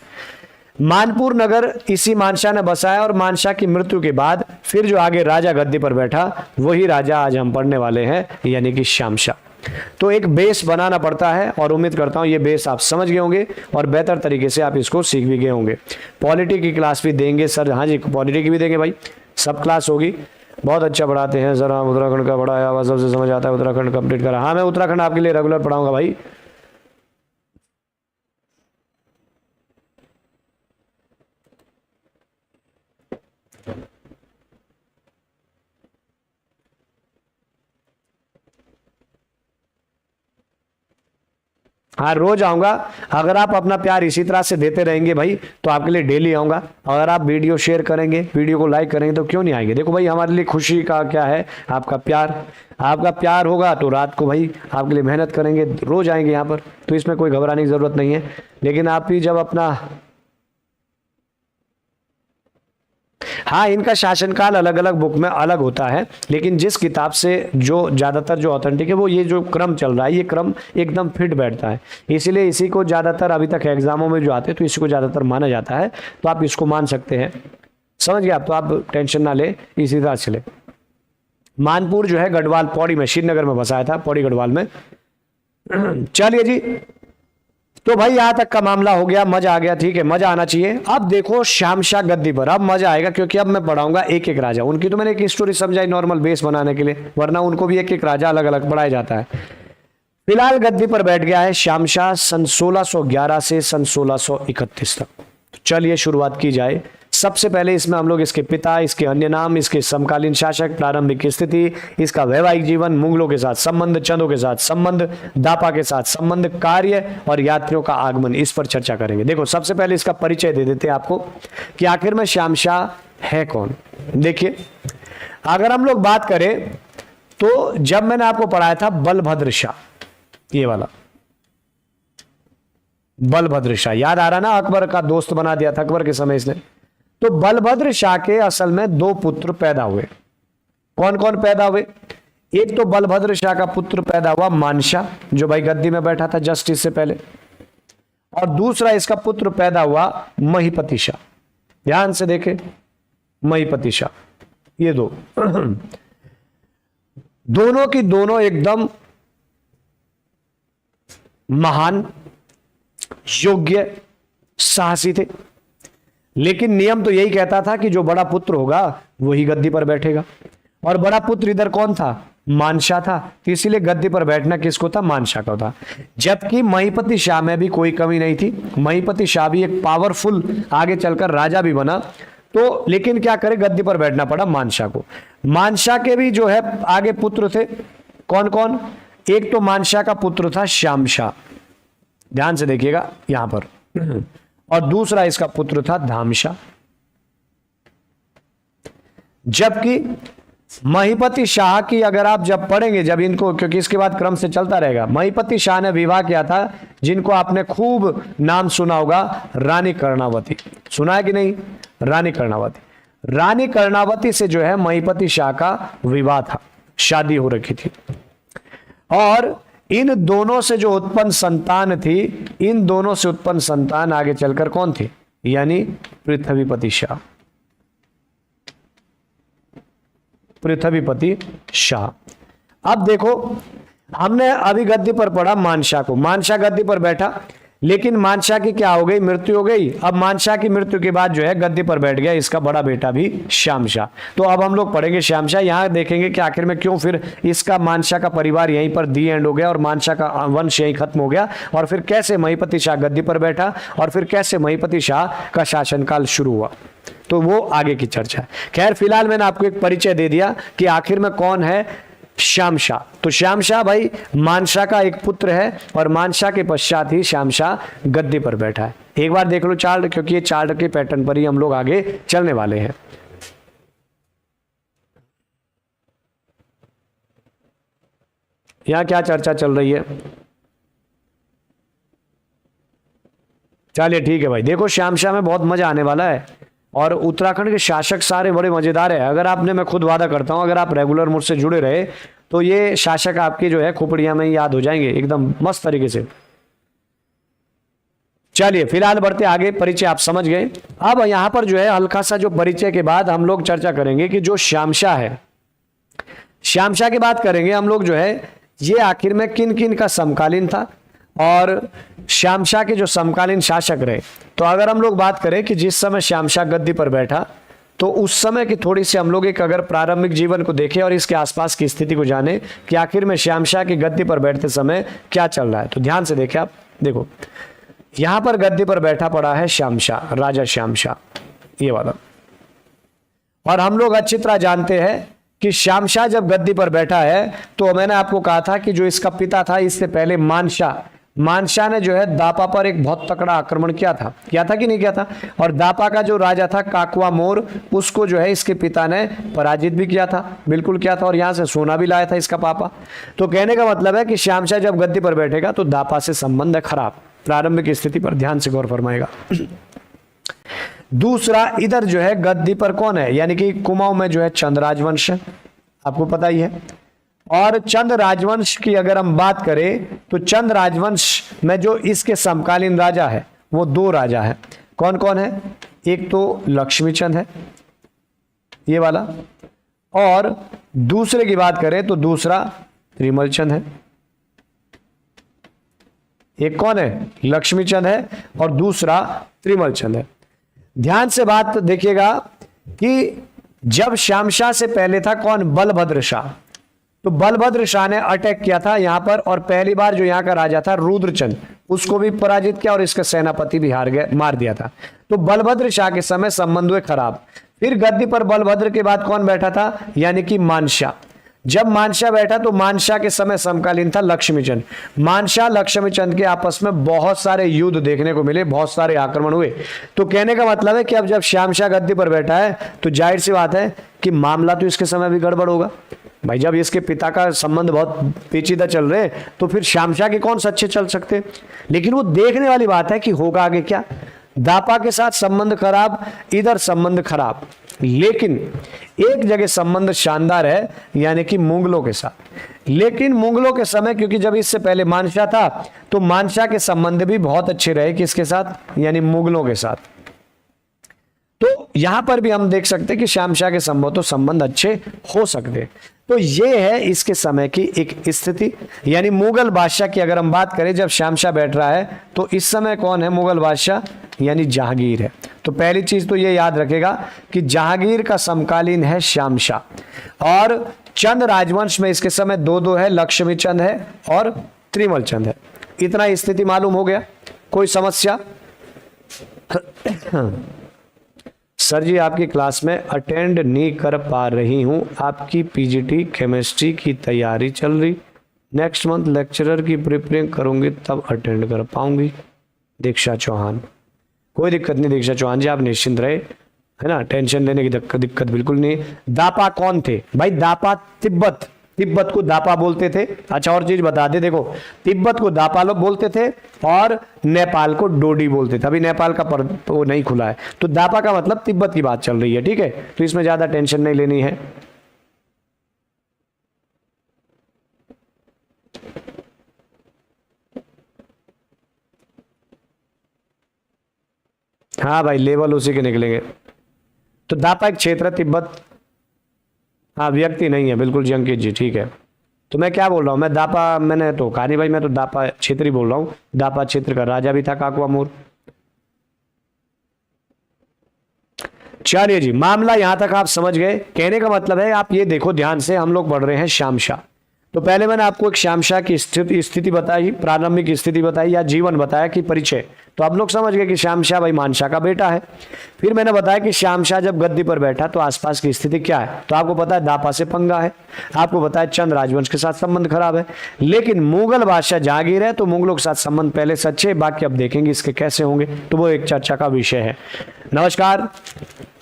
मानपुर नगर इसी मानशाह ने बसाया और मानशाह की मृत्यु के बाद फिर जो आगे राजा गद्दी पर बैठा वही राजा आज हम पढ़ने वाले हैं, यानी कि श्यामशाह। तो एक बेस बनाना पड़ता है और उम्मीद करता हूं ये बेस आप समझ गए होंगे और बेहतर तरीके से आप इसको सीख भी गए होंगे। पॉलिटी की क्लास भी देंगे सर? हाँ जी, पॉलिटी की भी देंगे भाई, सब क्लास होगी। बहुत अच्छा पढ़ाते हैं सर। हाँ, उत्तराखंड का पढ़ाया हुआ सबसे समझ आता है, उत्तराखंड कंप्लीट करा। हाँ, मैं उत्तराखंड आपके लिए रेगुलर पढ़ाऊंगा भाई। हाँ, रोज आऊंगा। अगर आप अपना प्यार इसी तरह से देते रहेंगे भाई तो आपके लिए डेली आऊंगा। अगर आप वीडियो शेयर करेंगे, वीडियो को लाइक करेंगे तो क्यों नहीं आएंगे। देखो भाई, हमारे लिए खुशी का क्या है, आपका प्यार। आपका प्यार होगा तो रात को भाई आपके लिए मेहनत करेंगे, रोज आएंगे यहाँ पर, तो इसमें कोई घबराने की जरूरत नहीं है। लेकिन आप भी जब अपना, हाँ, इनका शासनकाल अलग अलग बुक में अलग होता है, लेकिन जिस किताब से जो ज्यादातर जो ऑथेंटिक है वो ये जो क्रम चल रहा है, ये क्रम एकदम फिट बैठता है। इसीलिए इसी को ज्यादातर अभी तक एग्जामों में जो आते हैं तो इसी को ज्यादातर माना जाता है। तो आप इसको मान सकते हैं, समझ गए आप? तो आप टेंशन ना ले, इसी तरह चले। मानपुर जो है गढ़वाल पौड़ी में, श्रीनगर में बसाया था, पौड़ी गढ़वाल में। चलिए जी, तो भाई यहां तक का मामला हो गया, मजा आ गया, ठीक है, मजा आना चाहिए। अब देखो श्यामशाह गद्दी पर, अब मजा आएगा क्योंकि अब मैं पढ़ाऊंगा एक एक राजा। उनकी तो मैंने एक स्टोरी समझाई नॉर्मल बेस बनाने के लिए, वरना उनको भी एक एक राजा अलग अलग पढ़ाया जाता है। फिलहाल गद्दी पर बैठ गया है श्यामशाह सन 1611 से सन 1631 तक। तो चलिए शुरुआत की जाए। सबसे पहले इसमें हम लोग इसके पिता, इसके अन्य नाम, इसके समकालीन शासक, प्रारंभिक स्थिति, इसका वैवाहिक जीवन, मुगलों के साथ संबंध, चंदों के साथ संबंध, दापा के साथ संबंध, कार्य और यात्रियों का आगमन, इस पर चर्चा करेंगे। देखो सबसे पहले इसका परिचय दे देते हैं आपको कि आखिर में श्यामशाह है कौन। देखिए, अगर हम लोग बात करें तो जब मैंने आपको पढ़ाया था बलभद्र शाह, ये वाला बलभद्र शाह, याद आ रहा ना? अकबर का दोस्त बना दिया था अकबर के समय इसने। तो बलभद्र शाह के असल में दो पुत्र पैदा हुए। कौन कौन पैदा हुए? एक तो बलभद्र शाह का पुत्र पैदा हुआ मानशाह, जो भाई गद्दी में बैठा था जस्ट इससे पहले, और दूसरा इसका पुत्र पैदा हुआ महीपति शाह। ध्यान से देखे, महीपति शाह, ये दो दोनों की दोनों एकदम महान, योग्य, साहसी थे। लेकिन नियम तो यही कहता था कि जो बड़ा पुत्र होगा वही गद्दी पर बैठेगा, और बड़ा पुत्र इधर कौन था? मानशाह था। तो इसीलिए गद्दी पर बैठना किसको था? मानशाह का था। जबकि महीपति शाह में भी कोई कमी नहीं थी। महीपति शाह भी एक पावरफुल आगे चलकर राजा भी बना, तो लेकिन क्या करे, गद्दी पर बैठना पड़ा मानशाह को। मानशाह के भी जो है आगे पुत्र थे। कौन कौन? एक तो मानशाह का पुत्र था श्यामशाह, ध्यान से देखिएगा यहां पर, और दूसरा इसका पुत्र था धामशाह। जबकि महीपति शाह की अगर आप जब पढ़ेंगे, जब इनको, क्योंकि इसके बाद क्रम से चलता रहेगा, महीपति शाह ने विवाह किया था, जिनको आपने खूब नाम सुना होगा, रानी कर्णावती। सुना है कि नहीं? रानी कर्णावती। रानी कर्णावती से जो है महीपति शाह का विवाह था, शादी हो रखी थी। और इन दोनों से जो उत्पन्न संतान थी, इन दोनों से उत्पन्न संतान आगे चलकर कौन थी? यानी पृथ्वीपति शाह। पृथ्वीपति शाह। अब देखो, हमने अभी गद्दी पर पढ़ा मानशाह को। मानशाह गद्दी पर बैठा, लेकिन मानशाह की क्या हो गई? मृत्यु हो गई। अब मानशाह की मृत्यु के बाद जो है गद्दी पर बैठ गया इसका बड़ा बेटा भी श्यामशाह। तो अब हम लोग पढ़ेंगे श्यामशाह। यहां देखेंगे कि आखिर में क्यों फिर इसका मानशाह का परिवार यहीं पर दी एंड हो गया और मानशाह का वंश यहीं खत्म हो गया, और फिर कैसे महीपति शाह गद्दी पर बैठा, और फिर कैसे महीपति शाह का शासनकाल शुरू हुआ। तो वो आगे की चर्चा है। खैर, फिलहाल मैंने आपको एक परिचय दे दिया कि आखिर में कौन है श्यामशाह। तो श्यामशाह भाई मानसा का एक पुत्र है और मानसा के पश्चात ही श्यामशाह गद्दी पर बैठा है। एक बार देख लो चार्ट, क्योंकि ये चार्ट के पैटर्न पर ही हम लोग आगे चलने वाले हैं। यहां क्या चर्चा चल रही है? चलिए ठीक है भाई, देखो श्यामशाह में बहुत मजा आने वाला है और उत्तराखंड के शासक सारे बड़े मजेदार है। अगर आपने, मैं खुद वादा करता हूं, अगर आप रेगुलर मुझसे जुड़े रहे तो ये शासक आपकी जो है खोपड़ियां में याद हो जाएंगे एकदम मस्त तरीके से। चलिए फिलहाल बढ़ते आगे, परिचय आप समझ गए। अब यहां पर जो है हल्का सा जो परिचय के बाद हम लोग चर्चा करेंगे कि जो श्यामशाह है, श्यामशाह की बात करेंगे हम लोग जो है, ये आखिर में किन किन का समकालीन था और श्यामशाह के जो समकालीन शासक रहे। तो अगर हम लोग बात करें कि जिस समय श्यामशाह गद्दी पर बैठा, तो उस समय की थोड़ी सी हम लोग एक अगर प्रारंभिक जीवन को देखें और इसके आसपास की स्थिति को जाने कि आखिर में श्यामशाह की गद्दी पर बैठते समय क्या चल रहा है। तो ध्यान से देखें आप, देखो यहां पर गद्दी पर बैठा पड़ा है श्यामशाह, राजा श्यामशाह, ये वाला। और हम लोग अच्छी तरह जानते हैं कि श्यामशाह जब गद्दी पर बैठा है तो मैंने आपको कहा था कि जो इसका पिता था, इससे पहले मानशाह ने जो है दापा पर एक बहुत तकड़ा आक्रमण किया था कि नहीं किया था। और दापा का जो राजा था काकवा मोर, उसको जो है इसके पिता ने पराजित भी किया था, बिल्कुल किया था, और यहां से सोना भी लाया था इसका पापा। तो कहने का मतलब है कि श्यामशाह जब गद्दी पर बैठेगा तो दापा से संबंध है खराब। प्रारंभिक स्थिति पर ध्यान से गौर फरमाएगा। दूसरा, इधर जो है गद्दी पर कौन है, यानी कि कुमाऊं में जो है चंद राजवंश है, आपको पता ही है। और चंद राजवंश की अगर हम बात करें तो चंद राजवंश में जो इसके समकालीन राजा है वो दो राजा है। कौन कौन है? एक तो लक्ष्मीचंद है, ये वाला, और दूसरे की बात करें तो दूसरा त्रिमलचंद है। एक कौन है? लक्ष्मीचंद है और दूसरा त्रिमलचंद है। ध्यान से बात देखिएगा कि जब श्यामशाह से पहले था कौन? बलभद्र शाह। तो बलभद्र शाह ने अटैक किया था यहां पर, और पहली बार जो यहां का राजा था रुद्रचंद, उसको भी पराजित किया और इसका सेनापति भी हार गया, मार दिया था। तो बलभद्र शाह के समय संबंध हुए खराब। फिर गद्दी पर बलभद्र के बाद कौन बैठा था? यानी कि मानशाह। जब मानशाह बैठा तो मानशाह के समय समकालीन था लक्ष्मीचंद। मानशाह लक्ष्मीचंद के आपस में बहुत सारे युद्ध देखने को मिले, बहुत सारे आक्रमण हुए। तो कहने का मतलब है कि अब जब श्यामशाह गद्दी पर बैठा है तो जाहिर सी बात है कि मामला तो इसके समय भी गड़बड़ होगा भाई। जब इसके पिता का संबंध बहुत पेचीदा चल रहे तो फिर श्यामशाह के कौन सच्चे चल सकते। लेकिन वो देखने वाली बात है कि होगा आगे क्या। दापा के साथ संबंध खराब, इधर संबंध खराब, लेकिन एक जगह संबंध शानदार है, यानी कि मुगलों के साथ। लेकिन मुगलों के समय, क्योंकि जब इससे पहले मानशाह था तो मानशाह के संबंध भी बहुत अच्छे रहे, किसके साथ? यानी मुगलों के साथ। तो यहां पर भी हम देख सकते हैं कि श्यामशाह के संबंध अच्छे हो सकते। तो ये है इसके समय की एक स्थिति। यानी मुगल बादशाह की अगर हम बात करें, जब श्यामशाह बैठ रहा है तो इस समय कौन है मुगल बादशाह? यानी जहांगीर है। तो पहली चीज तो ये याद रखेगा कि जहांगीर का समकालीन है श्यामशाह। और चंद राजवंश में इसके समय दो है, लक्ष्मीचंद है और त्रिमलचंद है। इतना स्थिति मालूम हो गया? कोई समस्या? सर जी आपकी क्लास में अटेंड नहीं कर पा रही हूं, आपकी पीजीटी केमिस्ट्री की तैयारी चल रही, नेक्स्ट मंथ लेक्चरर की प्रिपेयरिंग करूंगी तब अटेंड कर पाऊंगी। दीक्षा चौहान। कोई दिक्कत नहीं दीक्षा चौहान जी, आप निश्चिंत रहे, है ना, टेंशन लेने की दिक्कत बिल्कुल नहीं। दापा कौन थे भाई? दापा तिब्बत को दापा बोलते थे। अच्छा और चीज बता दे, देखो तिब्बत को दापा लोग बोलते थे और नेपाल को डोडी बोलते थे। अभी नेपाल का वो नहीं खुला है, तो दापा का मतलब तिब्बत की बात चल रही है, ठीक है। तो इसमें ज्यादा टेंशन नहीं लेनी है। हाँ भाई लेवल उसी के निकलेंगे। तो दापा एक क्षेत्र है, तिब्बत हाँ व्यक्ति नहीं है, बिल्कुल जी अंकित जी, ठीक है। तो मैं क्या बोल रहा हूँ, मैं दापा, मैंने तो कहा नहीं भाई, मैं तो दापा क्षेत्र ही बोल रहा हूँ। दापा क्षेत्र का राजा भी था काकवा मोर। चलिए जी, मामला यहां तक आप समझ गए। कहने का मतलब है, आप ये देखो ध्यान से, हम लोग पढ़ रहे हैं श्यामशाह। तो पहले मैंने आपको एक श्यामशाह की स्थिति बताई, प्रारंभिक स्थिति बताई या जीवन बताया कि परिचय। तो आप लोग समझ गए कि श्यामशाह भाई मानशाह का बेटा है। फिर मैंने बताया कि श्यामशाह जब गद्दी पर बैठा तो आसपास की स्थिति क्या है, तो आपको पता है दापा से पंगा है, आपको पता है चंद राजवंश के साथ संबंध खराब है, लेकिन मुगल बादशाह जहांगीर है तो मुगलों के साथ संबंध पहले से अच्छे, बाकी अब देखेंगे इसके कैसे होंगे, तो वो एक चर्चा का विषय है। नमस्कार,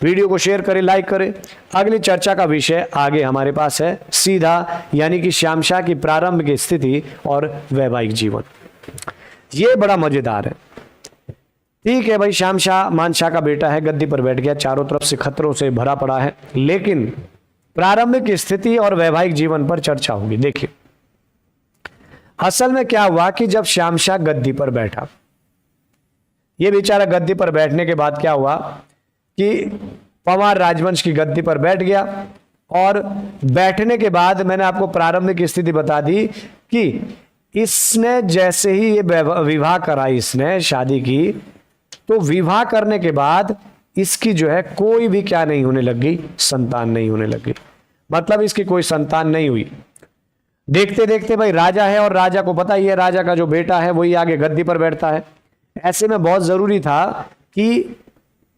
वीडियो को शेयर करें, लाइक करें। अगली चर्चा का विषय आगे हमारे पास है सीधा, यानी कि श्यामशाह की प्रारंभ की स्थिति और वैवाहिक जीवन। ये बड़ा मजेदार है। ठीक है भाई, श्यामशाह मानशाह का बेटा है, गद्दी पर बैठ गया, चारों तरफ से खतरों से भरा पड़ा है, लेकिन प्रारंभिक स्थिति और वैवाहिक जीवन पर चर्चा होगी। देखिए असल में क्या हुआ कि जब श्यामशाह गद्दी पर बैठा, ये बेचारा गद्दी पर बैठने के बाद क्या हुआ कि पंवार राजवंश की गद्दी पर बैठ गया, और बैठने के बाद मैंने आपको प्रारंभिक स्थिति बता दी कि इसने जैसे ही ये विवाह करा, इसने शादी की, तो विवाह करने के बाद इसकी जो है कोई भी क्या नहीं होने लग गई, संतान नहीं होने लग गई, मतलब इसकी कोई संतान नहीं हुई। देखते देखते भाई राजा है, और राजा को पता ही है राजा का जो बेटा है वही आगे गद्दी पर बैठता है, ऐसे में बहुत जरूरी था कि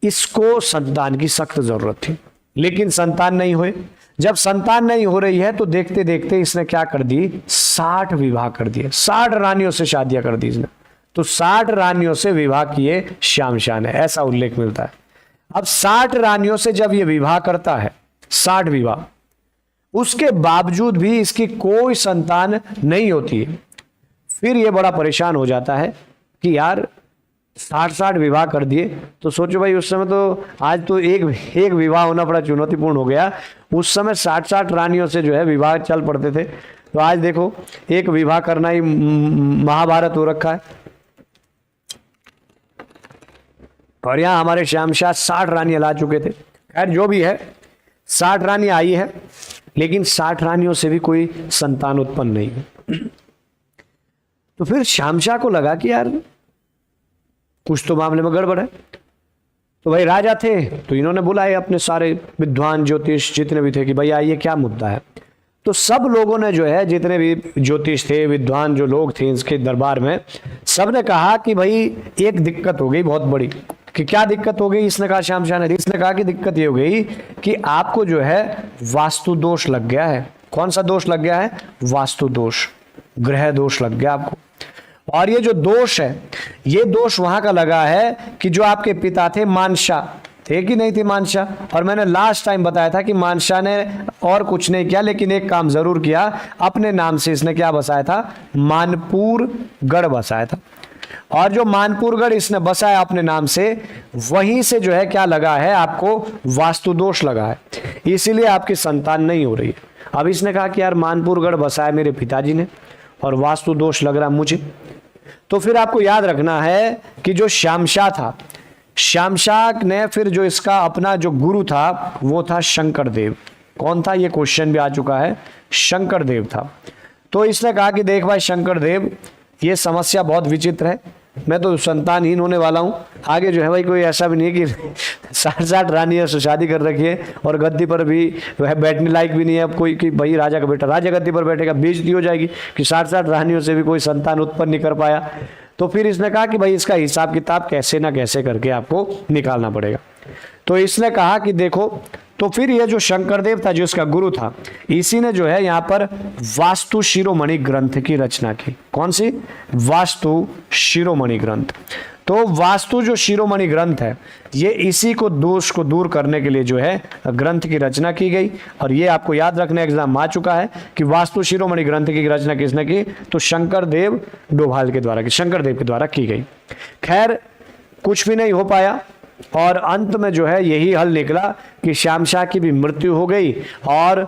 इसको संतान की सख्त जरूरत थी, लेकिन संतान नहीं हुए। जब संतान नहीं हो रही है तो देखते देखते इसने क्या कर दी, 60 विवाह कर दिए, 60 रानियों से शादियां कर दी इसने। तो 60 रानियों से विवाह किए श्यामशाह ने, ऐसा उल्लेख मिलता है। अब 60 रानियों से जब ये विवाह करता है, 60 विवाह, उसके बावजूद भी इसकी कोई संतान नहीं होती है। फिर ये बड़ा परेशान हो जाता है कि यार 60 विवाह कर दिए, तो सोचो भाई उस समय तो, आज तो एक विवाह होना बड़ा चुनौतीपूर्ण हो गया, उस समय 60 रानियों से जो है विवाह चल पड़ते थे, तो आज देखो एक विवाह करना ही महाभारत हो रखा है। और यहां हमारे श्यामशाह 60 रानियां ला चुके थे। खैर जो भी है, 60 रानियां आई है, लेकिन 60 रानियों से भी कोई संतान उत्पन्न नहीं है। तो फिर श्यामशाह को लगा कि यार कुछ तो मामले में गड़बड़ है। तो भाई राजा थे तो इन्होंने बुलाए अपने सारे विद्वान ज्योतिष जितने भी थे कि भाई आइए क्या मुद्दा है। तो सब लोगों ने जो है, जितने भी ज्योतिष थे, विद्वान जो लोग थे इसके दरबार में, सब ने कहा कि भाई एक दिक्कत हो गई बहुत बड़ी। कि क्या दिक्कत हो गई? इसने कहा, श्यामशाह ने, इसने कहा कि दिक्कत ये हो गई कि आपको जो है वास्तु दोष लग गया है। कौन सा दोष लग गया है? वास्तु दोष, ग्रह दोष लग गया आपको। और ये जो दोष है, ये दोष वहां का लगा है कि जो आपके पिता थे मानशाह, थे कि नहीं थे मानशाह? और मैंने लास्ट टाइम बताया था कि मानशाह ने और कुछ नहीं किया, लेकिन एक काम जरूर किया, अपने नाम से इसने क्या बसाया था? मानपुर गढ़ बसाया था। और जो मानपुर गढ़ इसने बसाया अपने नाम से, वहीं से जो है क्या लगा है आपको? वास्तु दोष लगा है, इसीलिए आपकी संतान नहीं हो रही है। अब इसने कहा कि यार मानपुर गढ़ बसाया मेरे पिताजी ने और वास्तु दोष लग रहा मुझे। तो फिर आपको याद रखना है कि जो श्यामशाह था, श्यामशाह ने फिर जो इसका अपना जो गुरु था वो था शंकर देव। कौन था? ये क्वेश्चन भी आ चुका है, शंकर देव था। तो इसने कहा कि देख भाई शंकर देव, ये समस्या बहुत विचित्र है, मैं तो संतानहीन होने वाला हूँ। आगे जो है भाई कोई ऐसा भी नहीं है कि 60 रानियों से शादी कर रखी है और गद्दी पर भी वह बैठने लायक भी नहीं है अब कोई, कि भाई राजा का बेटा राजा गद्दी पर बैठेगा, बेइज्जती हो जाएगी कि 60 रानियों से भी कोई संतान उत्पन्न नहीं कर पाया। तो फिर इसने कहा कि भाई इसका हिसाब किताब कैसे ना कैसे करके आपको निकालना पड़ेगा। तो इसने कहा कि देखो, तो फिर ये जो शंकरदेव था, जो इसका गुरु था, इसी ने जो है यहाँ पर वास्तु शिरोमणि ग्रंथ की रचना की। कौन सी? वास्तु शिरोमणि ग्रंथ। तो वास्तु जो शिरोमणि ग्रंथ है, ये इसी को दोष को दूर करने के लिए जो है ग्रंथ की रचना की गई। और ये आपको याद रखना, एग्जाम आ चुका है कि वास्तु शिरोमणि ग्रंथ की रचना किसने की? तो शंकरदेव डोभाल के द्वारा, शंकरदेव के द्वारा की गई। खैर कुछ भी नहीं हो पाया और अंत में जो है यही हल निकला कि श्यामशाह की भी मृत्यु हो गई। और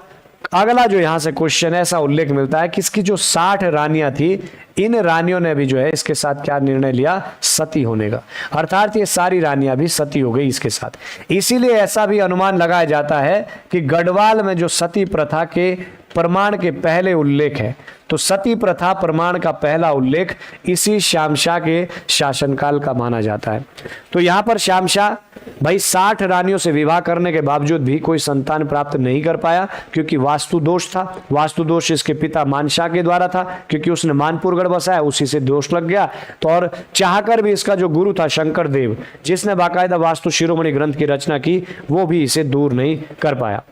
अगला जो यहाँ से क्वेश्चन है, ऐसा उल्लेख मिलता है कि इसकी जो 60 रानियां थी, इन रानियों ने भी जो है इसके साथ क्या निर्णय लिया? सती होने का। अर्थात ये सारी रानियां भी सती हो गई इसके साथ। इसीलिए ऐसा भी अनुमान लगाया जाता है कि गढ़वाल में जो सती प्रथा के प्रमाण के पहले उल्लेख है। तो सती प्रथा प्रमाण का पहला उल्लेख इसी श्यामशाह के शासनकाल का माना जाता है। तो यहां पर श्यामशाह भाई 60 रानियों से विवाह करने के बावजूद भी कोई संतान प्राप्त नहीं कर पाया, क्योंकि वास्तु दोष था। वास्तु दोष इसके पिता मानशाह के द्वारा था, क्योंकि उसने मानपुरगढ़ बसाया, उसी से दोष लग गया। तो और चाहकर भी इसका जो गुरु था शंकर देव, जिसने बाकायदा वास्तु शिरोमणि ग्रंथ की रचना की, वो भी इसे दूर नहीं कर पाया।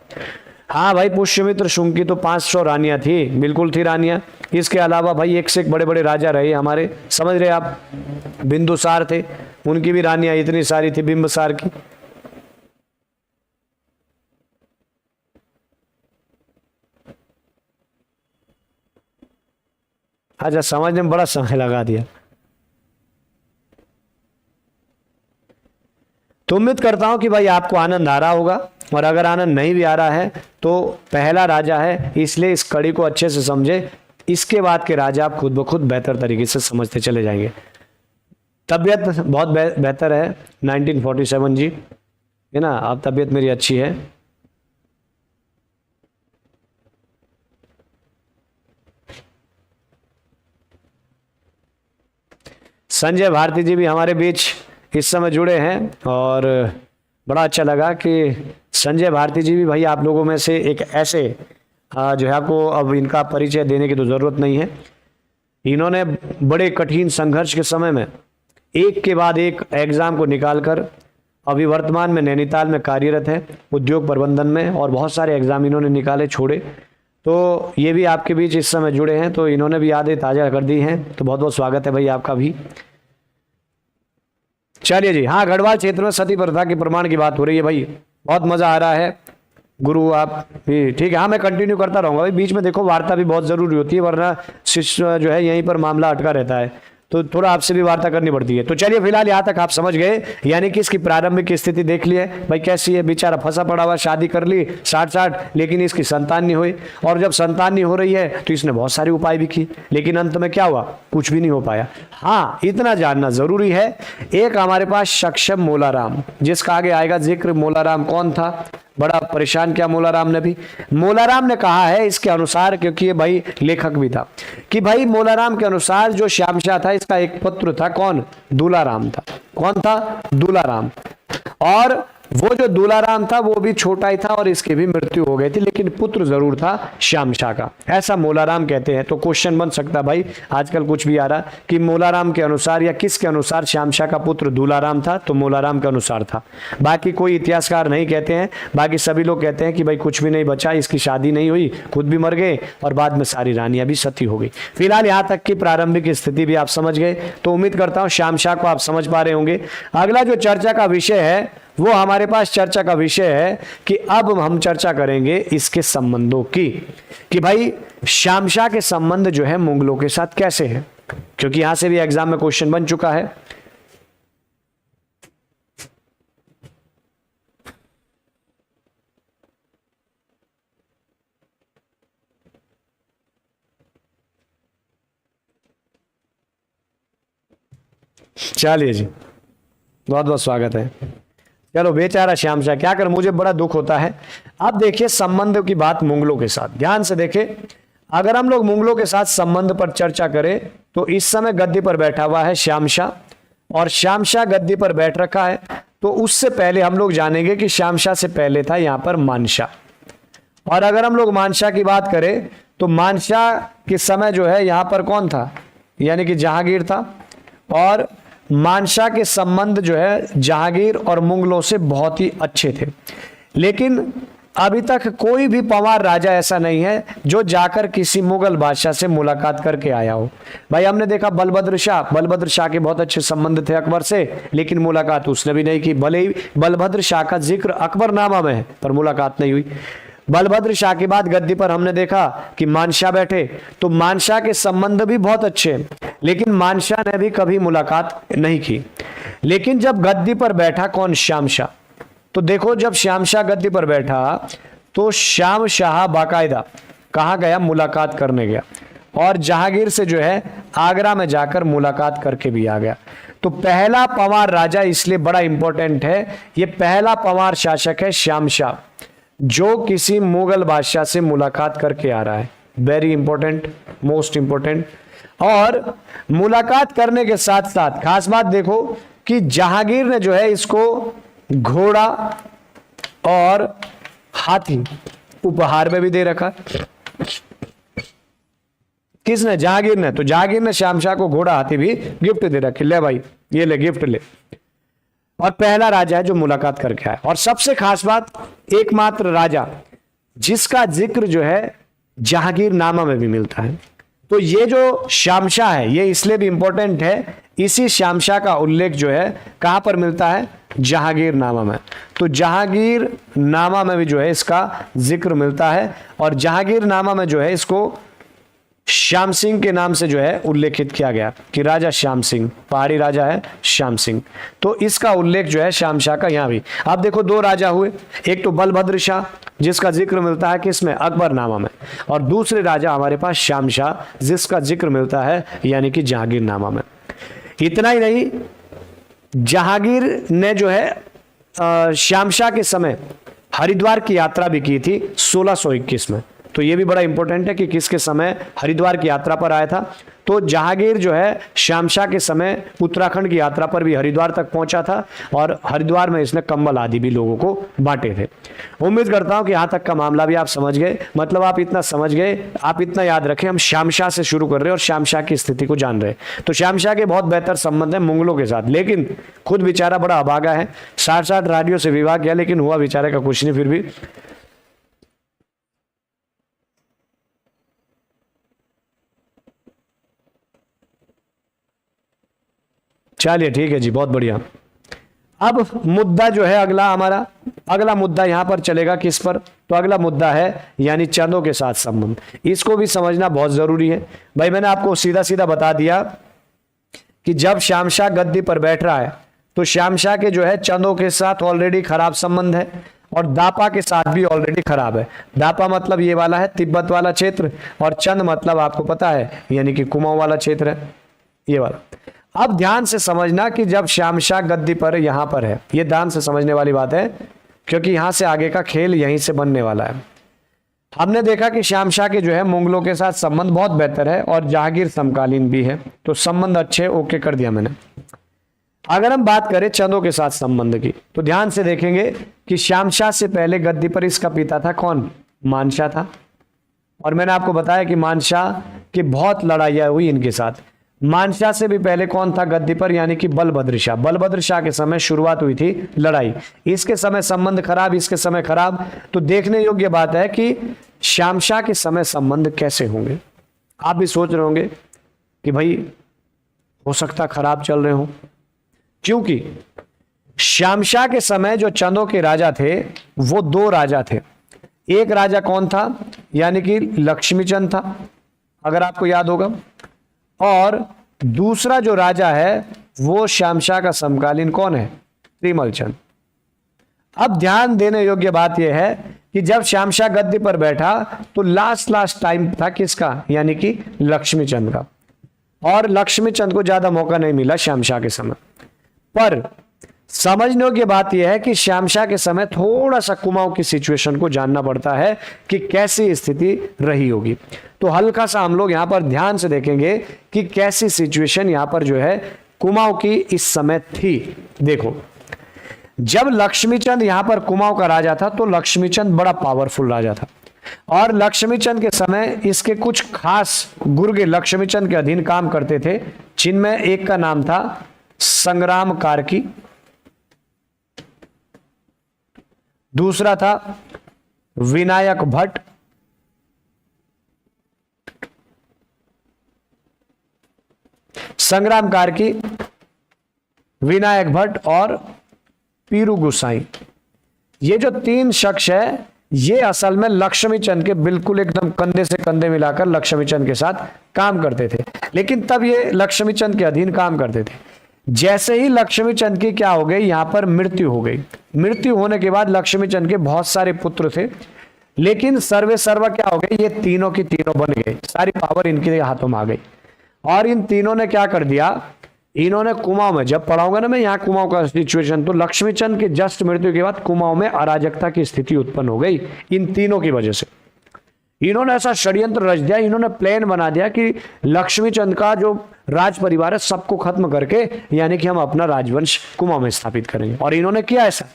हाँ भाई, पुष्यमित्र शुंग की तो 500 रानियां थी, बिल्कुल थी रानियां। इसके अलावा भाई एक से एक बड़े बड़े राजा रहे हमारे, समझ रहे आप। बिंदुसार थे, उनकी भी रानियां इतनी सारी थी, बिंबसार की। अच्छा, समझने में बड़ा समय लगा दिया। तो उम्मीद करता हूं कि भाई आपको आनंद आ रहा होगा, और अगर आनंद नहीं भी आ रहा है तो पहला राजा है, इसलिए इस कड़ी को अच्छे से समझे। इसके बाद के राजा आप खुद ब खुद बेहतर तरीके से समझते चले जाएंगे। तबीयत बहुत बेहतर है 1947 जी, है ना। अब तबीयत मेरी अच्छी है। संजय भारती जी भी हमारे बीच इस समय जुड़े हैं, और बड़ा अच्छा लगा कि संजय भारती जी भी भाई आप लोगों में से एक ऐसे जो है, आपको अब इनका परिचय देने की तो ज़रूरत नहीं है। इन्होंने बड़े कठिन संघर्ष के समय में एक के बाद एक एग्ज़ाम को निकालकर अभी वर्तमान में नैनीताल में कार्यरत है, उद्योग प्रबंधन में, और बहुत सारे एग्ज़ाम इन्होंने निकाले छोड़े। तो ये भी आपके बीच इस समय जुड़े हैं, तो इन्होंने भी यादें ताज़ा कर दी हैं। तो बहुत बहुत स्वागत है भाई आपका भी। चलिए जी, हाँ, गढ़वाल क्षेत्र में सती प्रथा के प्रमाण की बात हो रही है भाई, बहुत मजा आ रहा है। गुरु आप भी ठीक है। हाँ, मैं कंटिन्यू करता रहूंगा भाई, बीच में देखो वार्ता भी बहुत जरूरी होती है, वरना शिष्य जो है यहीं पर मामला अटका रहता है, तो थोड़ा आपसे भी वार्ता करनी पड़ती है। तो चलिए, फिलहाल यहाँ तक आप समझ गए, यानी कि इसकी प्रारंभिक स्थिति देख ली है भाई, कैसी है। बेचारा फंसा पड़ा हुआ, शादी कर ली 60-60, लेकिन इसकी संतान नहीं हुई, और जब संतान नहीं हो रही है तो इसने बहुत सारे उपाय भी किए, लेकिन अंत में क्या हुआ, कुछ भी नहीं हो पाया। हाँ, इतना जानना जरूरी है, एक हमारे पास सक्षम मोलाराम, जिसका आगे आएगा जिक्र। मोलाराम कौन था, बड़ा परेशान किया मोलाराम ने भी। मोलाराम ने कहा है इसके अनुसार, क्योंकि ये भाई लेखक भी था, कि भाई मोलाराम के अनुसार जो श्यामशाह था, इसका एक पुत्र था, कौन, दूलाराम था। कौन था, दूलाराम। और वो जो दूलाराम था वो भी छोटा ही था, और इसकी भी मृत्यु हो गई थी, लेकिन पुत्र जरूर था श्यामशाह का, ऐसा मोलाराम कहते हैं। तो क्वेश्चन बन सकता भाई, आजकल कुछ भी आ रहा कि मोलाराम के अनुसार या किसके अनुसार श्यामशाह का पुत्र दूलाराम था, तो मोलाराम के अनुसार था। बाकी कोई इतिहासकार नहीं कहते हैं, बाकी सभी लोग कहते हैं कि भाई कुछ भी नहीं बचा, इसकी शादी नहीं हुई, खुद भी मर गए, और बाद में सारी रानियां भी सती हो गई। फिलहाल यहाँ तक की प्रारंभिक स्थिति भी आप समझ गए, तो उम्मीद करता हूँ श्यामशाह को आप समझ पा रहे होंगे। अगला जो चर्चा का विषय है, वो हमारे पास चर्चा का विषय है कि अब हम चर्चा करेंगे इसके संबंधों की, कि भाई श्यामशाह के संबंध जो है मुगलों के साथ कैसे हैं, क्योंकि यहां से भी एग्जाम में क्वेश्चन बन चुका है। चलिए जी, बहुत बहुत स्वागत है। चलो, बेचारा श्यामशाह क्या कर, मुझे बड़ा दुख होता है। अब देखिए संबंध की बात मुगलों के साथ, ध्यान से देखें। अगर हम लोग मुगलों के साथ संबंध पर चर्चा करें, तो इस समय गद्दी पर बैठा हुआ है श्यामशाह, और श्यामशाह गद्दी पर बैठ रखा है। तो उससे पहले हम लोग जानेंगे कि श्यामशाह से पहले था यहाँ पर मानशाह। और अगर हम लोग मानशाह की बात करें, तो मानशाह के समय जो है यहाँ पर कौन था, यानी कि जहांगीर था। और मानशाह के संबंध जो है जहांगीर और मुगलों से बहुत ही अच्छे थे, लेकिन अभी तक कोई भी पंवार राजा ऐसा नहीं है जो जाकर किसी मुगल बादशाह से मुलाकात करके आया हो। भाई हमने देखा बलभद्र शाह के बहुत अच्छे संबंध थे अकबर से, लेकिन मुलाकात उसने भी नहीं की। भले ही बलभद्र शाह का जिक्र अकबरनामा में है, पर मुलाकात नहीं हुई। बलभद्र शाह के बाद गद्दी पर हमने देखा कि मानशाह बैठे, तो मानशाह के संबंध भी बहुत अच्छे, लेकिन मानशाह ने भी कभी मुलाकात नहीं की। लेकिन जब गद्दी पर बैठा कौन, श्यामशाह, तो देखो जब श्यामशाह गद्दी पर बैठा तो श्यामशाह बाकायदा कहाँ गया, मुलाकात करने गया, और जहांगीर से जो है आगरा में जाकर मुलाकात करके भी आ गया। तो पहला पंवार राजा इसलिए बड़ा इंपॉर्टेंट है, ये पहला पंवार शासक है श्यामशाह। जो किसी मुगल बादशाह से मुलाकात करके आ रहा है। Very important, most important. और मुलाकात करने के साथ साथ खास बात देखो कि जहांगीर ने जो है इसको घोड़ा और हाथी उपहार में भी दे रखा। किसने? जहांगीर ने। तो जहांगीर ने शहंशाह को घोड़ा हाथी भी गिफ्ट दे रखे। ले भाई, ये ले गिफ्ट ले। और पहला राजा है जो मुलाकात करके आया। और सबसे खास बात, एकमात्र राजा जिसका जिक्र जो है जहांगीर नामा में भी मिलता है। तो ये जो शहंशाह है ये इसलिए भी इंपॉर्टेंट है, इसी शहंशाह का उल्लेख जो है कहां पर मिलता है? जहांगीर नामा में। तो जहांगीर नामा में भी जो है इसका जिक्र मिलता है। और जहांगीर नामा में जो है इसको श्याम सिंह के नाम से जो है उल्लेखित किया गया कि राजा श्याम सिंह, पहाड़ी राजा है श्याम सिंह। तो इसका उल्लेख जो है शहंशाह का यहां भी। आप देखो दो राजा हुए, एक तो बलभद्र शाह जिसका जिक्र मिलता है किसमें? अकबरनामा में। और दूसरे राजा हमारे पास शहंशाह जिसका जिक्र मिलता है यानी कि जहांगीर नामा में। इतना ही नहीं, जहांगीर ने जो है शहंशाह के समय हरिद्वार की यात्रा भी की थी 1621 में। तो ये भी बड़ा इंपॉर्टेंट है कि किसके समय हरिद्वार की यात्रा पर आया था। तो जहांगीर जो है शहंशाह के समय उत्तराखंड की यात्रा पर भी हरिद्वार तक पहुंचा था और हरिद्वार में इसने कंबल आदि भी लोगों को बांटे थे। उम्मीद करता हूं कि यहां तक का मामला भी आप समझ गए। मतलब आप इतना समझ गए, आप इतना याद रखें, हम शहंशाह से शुरू कर रहे हैं और शहंशाह की स्थिति को जान रहे हैं। तो शहंशाह के बहुत बेहतर संबंध है मुगलों के साथ, लेकिन खुद बेचारा बड़ा अभागा है। 60 राज्यों से विवाह किया लेकिन हुआ बेचारे का कुछ नहीं। फिर भी चलिए ठीक है जी, बहुत बढ़िया। अब मुद्दा जो है अगला मुद्दा यहां पर चलेगा किस पर? तो अगला मुद्दा है यानी चंदों के साथ संबंध। इसको भी समझना बहुत जरूरी है। भाई मैंने आपको सीधा सीधा बता दिया कि जब शहंशाह गद्दी पर बैठ रहा है तो शहंशाह के जो है चंदों के साथ ऑलरेडी खराब संबंध है और दापा के साथ भी ऑलरेडी खराब है। दापा मतलब ये वाला है तिब्बत वाला क्षेत्र, और चंद मतलब आपको पता है यानी कि कुमाऊं वाला क्षेत्र है, ये वाला। अब ध्यान से समझना कि जब शहंशाह गद्दी पर यहां पर है, ये ध्यान से समझने वाली बात है क्योंकि यहां से आगे का खेल यहीं से बनने वाला है। हमने देखा कि शहंशाह के जो है मुगलों के साथ संबंध बहुत बेहतर है और जहांगीर समकालीन भी है, तो संबंध अच्छे ओके कर दिया मैंने। अगर हम बात करें चंदों के साथ संबंध की तो ध्यान से देखेंगे कि शहंशाह से पहले गद्दी पर इसका पिता था कौन? मानशाह था। और मैंने आपको बताया कि मानशाह की बहुत लड़ाइयां हुई इनके साथ। मानशाह से भी पहले कौन था गद्दी पर? यानी कि बलभद्र शाह। बलभद्र शाह के समय शुरुआत हुई थी लड़ाई। इसके समय संबंध खराब, इसके समय खराब। तो देखने योग्य बात है कि शहंशाह के समय संबंध कैसे होंगे। आप भी सोच रहे होंगे कि भाई हो सकता खराब चल रहे हो, क्योंकि शहंशाह के समय जो चंदों के राजा थे वो दो राजा थे। एक राजा कौन था? यानी कि लक्ष्मीचंद था, अगर आपको याद होगा। और दूसरा जो राजा है वो शहंशाह का समकालीन कौन है? त्रिमल चंद। अब ध्यान देने योग्य बात यह है कि जब शहंशाह गद्दी पर बैठा तो लास्ट टाइम था किसका? यानी कि लक्ष्मीचंद का। और लक्ष्मीचंद को ज्यादा मौका नहीं मिला शहंशाह के समय। पर समझने योग्य बात यह है कि शहंशाह के समय थोड़ा सा कुमाऊं की सिचुएशन को जानना पड़ता है कि कैसी स्थिति रही होगी। तो हल्का सा हम लोग यहां पर ध्यान से देखेंगे कि कैसी सिचुएशन यहां पर जो है कुमाऊं की इस समय थी। देखो, जब लक्ष्मीचंद यहां पर कुमाऊं का राजा था तो लक्ष्मीचंद बड़ा पावरफुल राजा था। और लक्ष्मीचंद के समय इसके कुछ खास गुर्गे लक्ष्मीचंद के अधीन काम करते थे, जिनमें एक का नाम था संग्राम कार्की, दूसरा था विनायक भट्ट, संग्राम कार्की, विनायक भट्ट और पीरू गुसाई। ये जो तीन शख्स है ये असल में लक्ष्मीचंद के बिल्कुल एकदम कंधे से कंधे मिलाकर लक्ष्मीचंद के साथ काम करते थे, लेकिन तब ये लक्ष्मीचंद के अधीन काम करते थे। जैसे ही लक्ष्मीचंद की क्या हो गई, यहां पर मृत्यु हो गई। मृत्यु होने के बाद लक्ष्मीचंद के बहुत सारे पुत्र थे, लेकिन सर्वे सर्वा क्या हो गई, ये तीनों की तीनों बन गए, सारी पावर इनके हाथों में आ गई। और इन तीनों ने क्या कर दिया, इन्होंने कुमाऊं में, जब पढ़ाऊंगा ना मैं यहाँ कुमाऊं का सिचुएशन, तो लक्ष्मीचंद के जस्ट मृत्यु के बाद कुमाऊं में अराजकता की स्थिति उत्पन्न हो गई इन तीनों की वजह से। इन्होंने ऐसा षड्यंत्र रच दिया, इन्होंने प्लान बना दिया कि लक्ष्मीचंद का जो राज परिवार है सबको खत्म करके यानी कि हम अपना राजवंश कुमाऊं में स्थापित करेंगे। और इन्होंने किया ऐसा,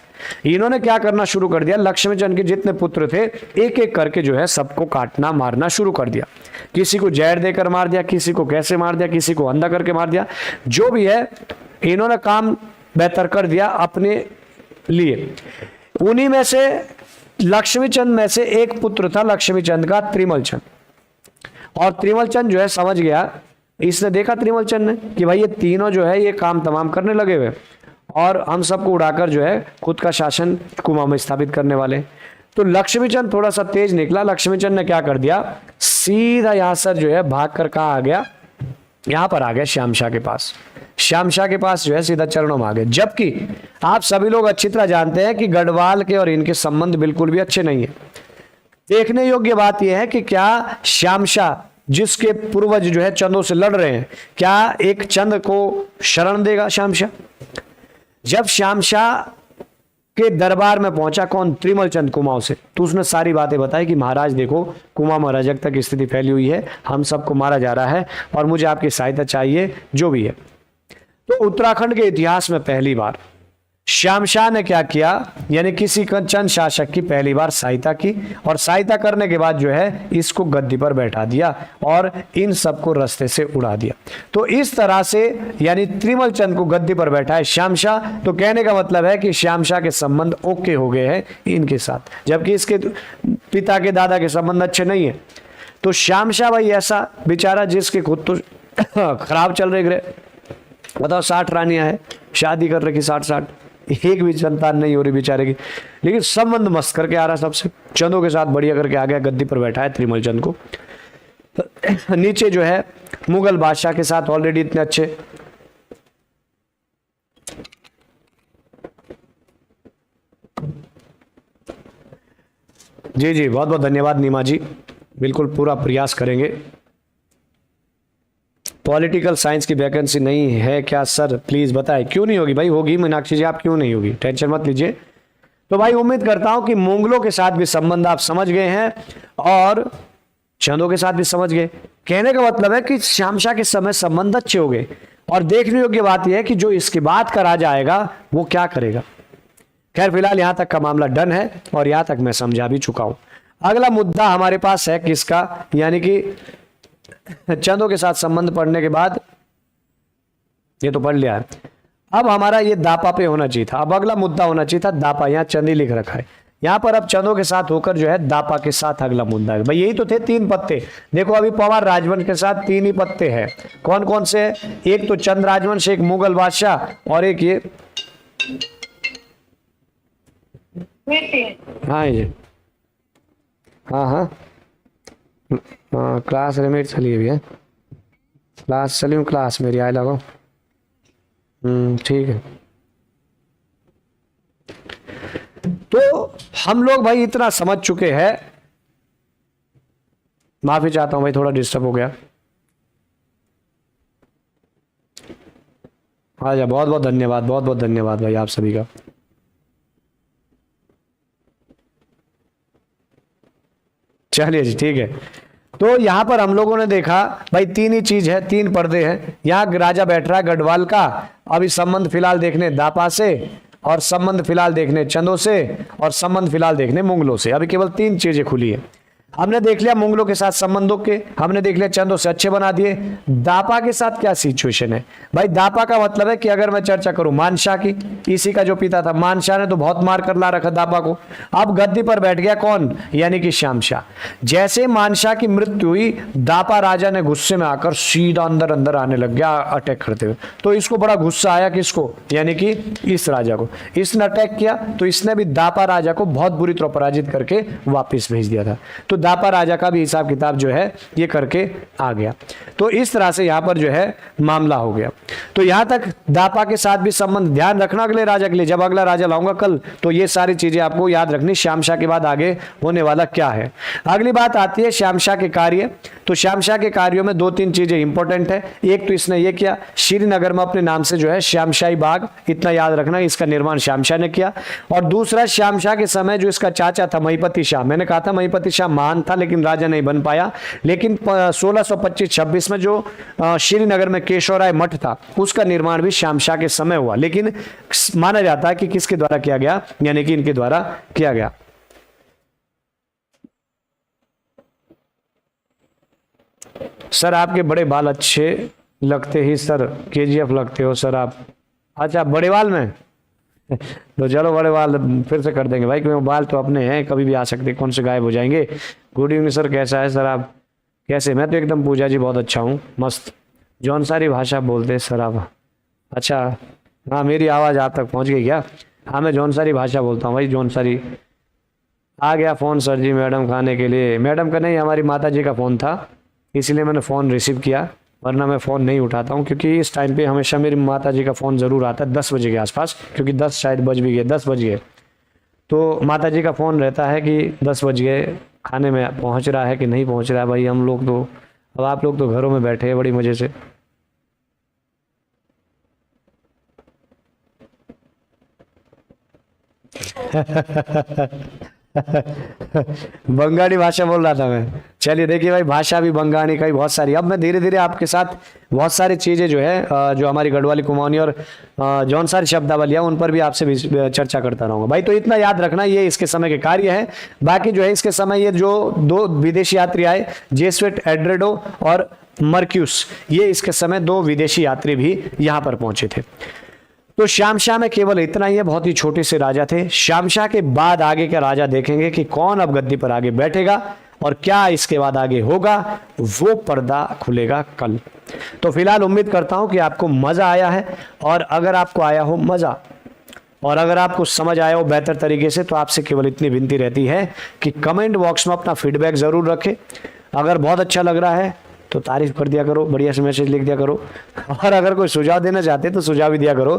इन्होंने क्या करना शुरू कर दिया, लक्ष्मीचंद के जितने पुत्र थे एक एक करके जो है सबको काटना मारना शुरू कर दिया। किसी को जहर देकर मार दिया, किसी को कैसे मार दिया, किसी को अंधा करके मार दिया, जो भी है इन्होंने काम बेहतर कर दिया अपने लिए। उन्हीं में से लक्ष्मीचंद में से एक पुत्र था लक्ष्मीचंद का त्रिमलचंद, और त्रिमलचंद जो है समझ गया, इसने देखा त्रिमलचंद ने कि भाई ये तीनों जो है ये काम तमाम करने लगे हुए और हम सबको उड़ाकर जो है खुद का शासन कुमाऊं में स्थापित करने वाले। तो लक्ष्मीचंद थोड़ा सा तेज निकला। लक्ष्मीचंद ने क्या कर दिया, सीधा यहां से जो है भाग कर कहा आ गया, यहां पर आ गया श्यामशाह के पास। श्यामशाह के पास जो है सीधा चरणों में आ गए। जबकि आप सभी लोग अच्छी तरह जानते हैं कि गढ़वाल के और इनके संबंध बिल्कुल भी अच्छे नहीं है। देखने योग्य बात यह है कि क्या श्यामशाह जिसके पूर्वज जो है चंदों से लड़ रहे हैं, क्या एक चंद को शरण देगा श्यामशाह? जब श्यामशाह के दरबार में पहुंचा कौन, त्रिमलचंद कुमाऊं से, तो उसने सारी बातें बताई कि महाराज देखो कुमाऊं में अराजकता की स्थिति फैली हुई है, हम सबको मारा जा रहा है और मुझे आपकी सहायता चाहिए जो भी है। तो उत्तराखंड के इतिहास में पहली बार श्यामशाह ने क्या किया, यानी किसी चंद शासक की पहली बार सहायता की, और सहायता करने के बाद जो है इसको गद्दी पर बैठा दिया और इन सबको रास्ते से उड़ा दिया। तो इस तरह से यानी त्रिमलचंद को गद्दी पर बैठा है श्यामशाह। तो कहने का मतलब है कि श्यामशाह के संबंध ओके हो गए हैं इनके साथ, जबकि इसके पिता के दादा के संबंध अच्छे नहीं है। तो श्यामशाह भाई ऐसा बेचारा जिसके खुद तो खराब चल रहे, बताओ 60 रानियां है, शादी कर रखी 60, एक भी संतान नहीं हो रही बेचारे की, लेकिन संबंध मस्त करके आ रहा सबसे, चंदों के साथ बढ़िया करके आ गया, गद्दी पर बैठा है त्रिमलचंद को। नीचे जो है मुगल बादशाह के साथ ऑलरेडी इतने अच्छे, जी जी बहुत बहुत धन्यवाद नीमा जी, बिल्कुल पूरा प्रयास करेंगे। पॉलिटिकल साइंस की वैकेंसी नहीं है क्या सर, प्लीज बताएं। क्यों नहीं होगी भाई, होगी मीनाक्षी जी, आप क्यों नहीं होगी, टेंशन मत लीजिए। तो भाई उम्मीद करता हूं कि मुगलों के साथ भी संबंध आप समझ गए हैं और चंदों के साथ भी समझ गए। कहने का मतलब है कि श्यामशाह के समय संबंध अच्छे हो गए। और देखने योग्य बात यह है कि जो इसके बाद का राजा आएगा वो क्या करेगा। खैर फिलहाल यहां तक का मामला डन है और यहां तक मैं समझा भी चुका हूं। अगला मुद्दा हमारे पास है किसका, यानी कि चंदों के साथ संबंध पढ़ने के बाद ये तो पढ़ लिया है, अब हमारा ये दापा पे होना चाहिए था। अब अगला मुद्दा होना चाहिए था दापा, यहाँ चंदी लिख रखा है, यहाँ पर अब चंदों के साथ होकर जो है दापा के साथ अगला मुद्दा है। भाई यही तो थे 3 पत्ते, देखो अभी पवार राजवंश के साथ 3 ही पत्ते हैं। कौन कौन से, एक तो चंद राजवंश, एक मुगल बादशाह और एक ये, हाँ ये हाँ हाँ क्लास रेमेट चली हुई है, क्लास चली हूँ, क्लास मेरी आए लगो, ठीक है। तो हम लोग भाई इतना समझ चुके हैं, माफी चाहता हूं भाई थोड़ा डिस्टर्ब हो गया। हाँ बहुत बहुत धन्यवाद, बहुत बहुत धन्यवाद भाई आप सभी का। चलिए जी ठीक है। तो यहां पर हम लोगों ने देखा भाई 3 ही चीज है, 3 पर्दे हैं। यहाँ राजा बैठ रहा है गढ़वाल का, अभी संबंध फिलहाल देखने दापा से, और संबंध फिलहाल देखने चंदों से, और संबंध फिलहाल देखने मुगलों से। अभी केवल 3 चीजें खुली है। हमने देख लिया मुगलों के साथ संबंधों के, हमने देख लिया चंदों से अच्छे बना दिए। दापा के साथ क्या सिचुएशन है भाई, दापा का मतलब है कि अगर मैं चर्चा करूं मानशाह की, इसी का जो पिता था मानशाह ने तो बहुत मार कर ला रखा दापा को। अब गद्दी पर बैठ गया कौन, यानी कि श्यामशाह। जैसे मानशाह की मृत्यु हुई, दापा राजा ने गुस्से में आकर सीधा अंदर अंदर आने लग गया अटैक करते हुए। तो इसको बड़ा गुस्सा आया, किसको, यानी कि इस राजा को। इसने अटैक किया तो इसने भी दापा राजा को बहुत बुरी तरह पराजित करके वापिस भेज दिया था। तो दापा राजा का भी हिसाब किताब जो है ये करके आ गया। तो इस तरह से यहाँ पर जो है मामला हो गया। तो यहाँ तक दापा के साथ भी संबंध ध्यान रखना अगले राजा के लिए। जब अगला राजा लाऊंगा कल तो ये सारी चीजें आपको याद रखनी, श्यामशाह के बाद आगे होने वाला क्या है। अगली बात आती है श्यामशाह के कार्य। तो श्यामशाह के कार्यों में दो तीन चीजें इंपॉर्टेंट है। एक तो इसने ये किया, श्रीनगर में अपने नाम से जो है श्यामशाही बाग, इतना याद रखना, इसका निर्माण श्यामशाह ने किया। और दूसरा, श्यामशाह के समय जो इसका चाचा था महिपति शाह, मैंने कहा था महिपति शाह महान था लेकिन राजा नहीं बन पाया, लेकिन 1625-26 में जो श्रीनगर में केशवराय मठ था उसका निर्माण भी श्यामशाह के समय हुआ, लेकिन माना जाता है कि किसके द्वारा किया गया, यानी कि इनके द्वारा किया गया। सर आपके बड़े बाल अच्छे लगते ही सर, केजीएफ लगते हो सर आप। अच्छा बड़े बाल में तो चलो बड़े बाल फिर से कर देंगे भाई, क्योंकि बाल तो अपने हैं, कभी भी आ सकते, कौन से गायब हो जाएंगे। गुड इवनिंग सर, कैसा है सर आप, कैसे? मैं तो एकदम पूजा जी बहुत अच्छा हूँ, मस्त। जौनसारी भाषा बोलते हैं सर आप? अच्छा हाँ, मेरी आवाज़ आप तक पहुँच गई क्या? हाँ मैं जौनसारी भाषा बोलता हूँ भाई, जौनसारी। आ गया फ़ोन सर जी मैडम खाने के लिए। मैडम का नहीं, हमारी माता जी का फ़ोन था, इसलिए मैंने फ़ोन रिसीव किया, वरना मैं फ़ोन नहीं उठाता हूँ, क्योंकि इस टाइम पे हमेशा मेरी माता जी का फ़ोन ज़रूर आता है 10 बजे के आसपास, क्योंकि 10 शायद बज भी गए, 10 बज गए, तो माता जी का फ़ोन रहता है कि 10 बज गए, खाने में पहुँच रहा है कि नहीं पहुँच रहा है। भाई हम लोग तो, अब आप लोग तो घरों में बैठे हैं बड़ी मज़े से। बंगाली भाषा बोल रहा था मैं। चलिए देखिए भाई, भाषा भी बंगाली का ही बहुत सारी। अब मैं धीरे धीरे आपके साथ बहुत सारी चीज़ें जो है जो हमारी गढ़वाली कुमाऊनी और जौनसारी शब्दावलियाँ, उन पर भी आपसे चर्चा करता रहूँगा भाई। तो इतना याद रखना, ये इसके समय के कार्य है। बाकी जो है इसके समय ये जो दो विदेशी यात्री आए, जेसुइट एड्रेडो और मर्क्यूस, ये इसके समय दो विदेशी यात्री भी यहाँ पर पहुंचे थे। तो श्यामशाह में केवल इतना ही है, बहुत ही छोटे से राजा थे। श्यामशाह के बाद आगे का राजा देखेंगे कि कौन अब गद्दी पर आगे बैठेगा और क्या इसके बाद आगे होगा, वो पर्दा खुलेगा कल। तो फिलहाल उम्मीद करता हूं कि आपको मजा आया है, और अगर आपको आया हो मजा और अगर आपको समझ आया हो बेहतर तरीके से, तो आपसे केवल इतनी विनती रहती है कि कमेंट बॉक्स में अपना फीडबैक जरूर रखें। अगर बहुत अच्छा लग रहा है तो तारीफ कर दिया करो, बढ़िया से मैसेज लिख दिया करो, और अगर कोई सुझाव देना चाहते तो सुझाव भी दिया करो।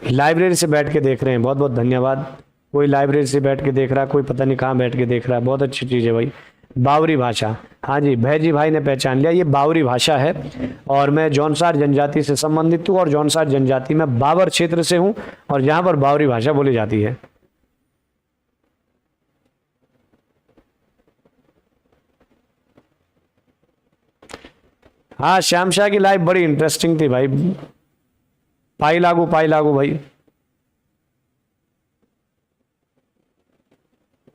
लाइब्रेरी से बैठ के देख रहे हैं, बहुत बहुत धन्यवाद। कोई लाइब्रेरी से बैठ के देख रहा है, कोई पता नहीं कहाँ बैठ के देख रहा है, बहुत अच्छी चीज़ है भाई। बावरी भाषा, हाँ जी भैजी भाई ने पहचान लिया, ये बावरी भाषा है। और मैं जौनसार जनजाति से संबंधित हूँ, और जौनसार जनजाति में बाबर क्षेत्र से हूँ, और जहाँ पर बावरी भाषा बोली जाती है। हाँ श्यामशाह की लाइफ बड़ी इंटरेस्टिंग थी भाई। पाई लागू भाई।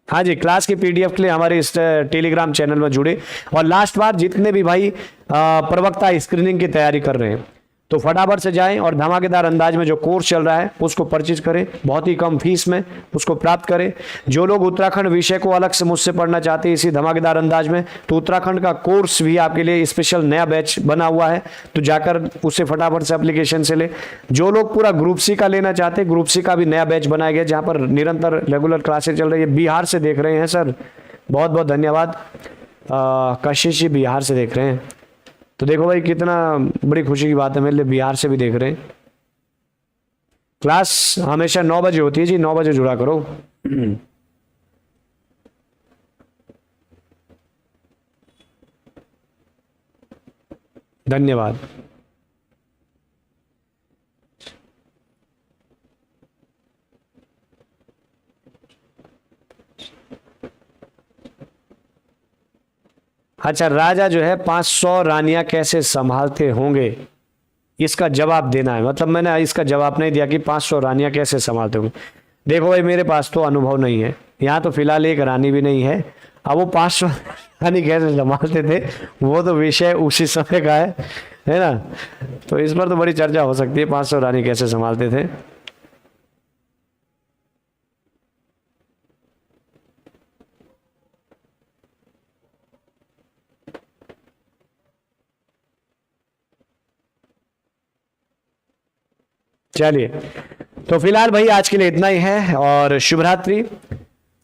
हाँ जी, क्लास की पीडीएफ के लिए हमारे इस टेलीग्राम चैनल में जुड़े। और लास्ट बार जितने भी भाई प्रवक्ता स्क्रीनिंग की तैयारी कर रहे हैं, तो फटाफट से जाएं और धमाकेदार अंदाज में जो कोर्स चल रहा है उसको परचेज करें, बहुत ही कम फीस में उसको प्राप्त करें। जो लोग उत्तराखंड विषय को अलग से मुझसे पढ़ना चाहते हैं इसी धमाकेदार अंदाज में, तो उत्तराखंड का कोर्स भी आपके लिए स्पेशल नया बैच बना हुआ है, तो जाकर उसे फटाफट से एप्लीकेशन से ले। जो लोग पूरा ग्रुप सी का लेना चाहते हैं, ग्रुप सी का भी नया बैच बनाया गया जहाँ पर निरंतर रेगुलर क्लासेज चल रही है। बिहार से देख रहे हैं सर, बहुत बहुत धन्यवाद। कशिश जी बिहार से देख रहे हैं, तो देखो भाई कितना बड़ी खुशी की बात है मेरे लिए, बिहार से भी देख रहे हैं। क्लास हमेशा 9 बजे होती है जी, 9 बजे जुड़ा करो। धन्यवाद। अच्छा, राजा जो है 500 रानियां कैसे संभालते होंगे, इसका जवाब देना है। मतलब मैंने इसका जवाब नहीं दिया कि 500 रानियां कैसे संभालते होंगे। देखो भाई मेरे पास तो अनुभव नहीं है, यहाँ तो फिलहाल एक रानी भी नहीं है। अब वो 500 रानी कैसे संभालते थे वो तो विषय उसी समय का है ना। तो इस पर तो बड़ी चर्चा हो सकती है, 500 रानी कैसे संभालते थे। चलिए, तो फिलहाल भाई आज के लिए इतना ही है और शुभ रात्रि।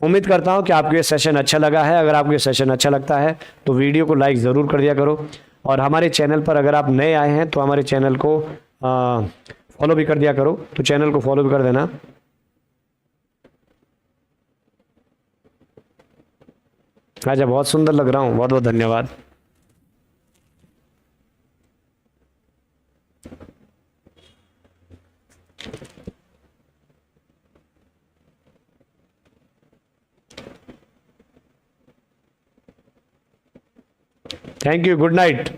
उम्मीद करता हूं कि आपको ये सेशन अच्छा लगा है। अगर आपको ये सेशन अच्छा लगता है तो वीडियो को लाइक ज़रूर कर दिया करो, और हमारे चैनल पर अगर आप नए आए हैं तो हमारे चैनल को फॉलो भी कर दिया करो, तो चैनल को फॉलो भी कर देना। अच्छा, बहुत सुंदर लग रहा हूँ, बहुत बहुत धन्यवाद। Thank you, good night.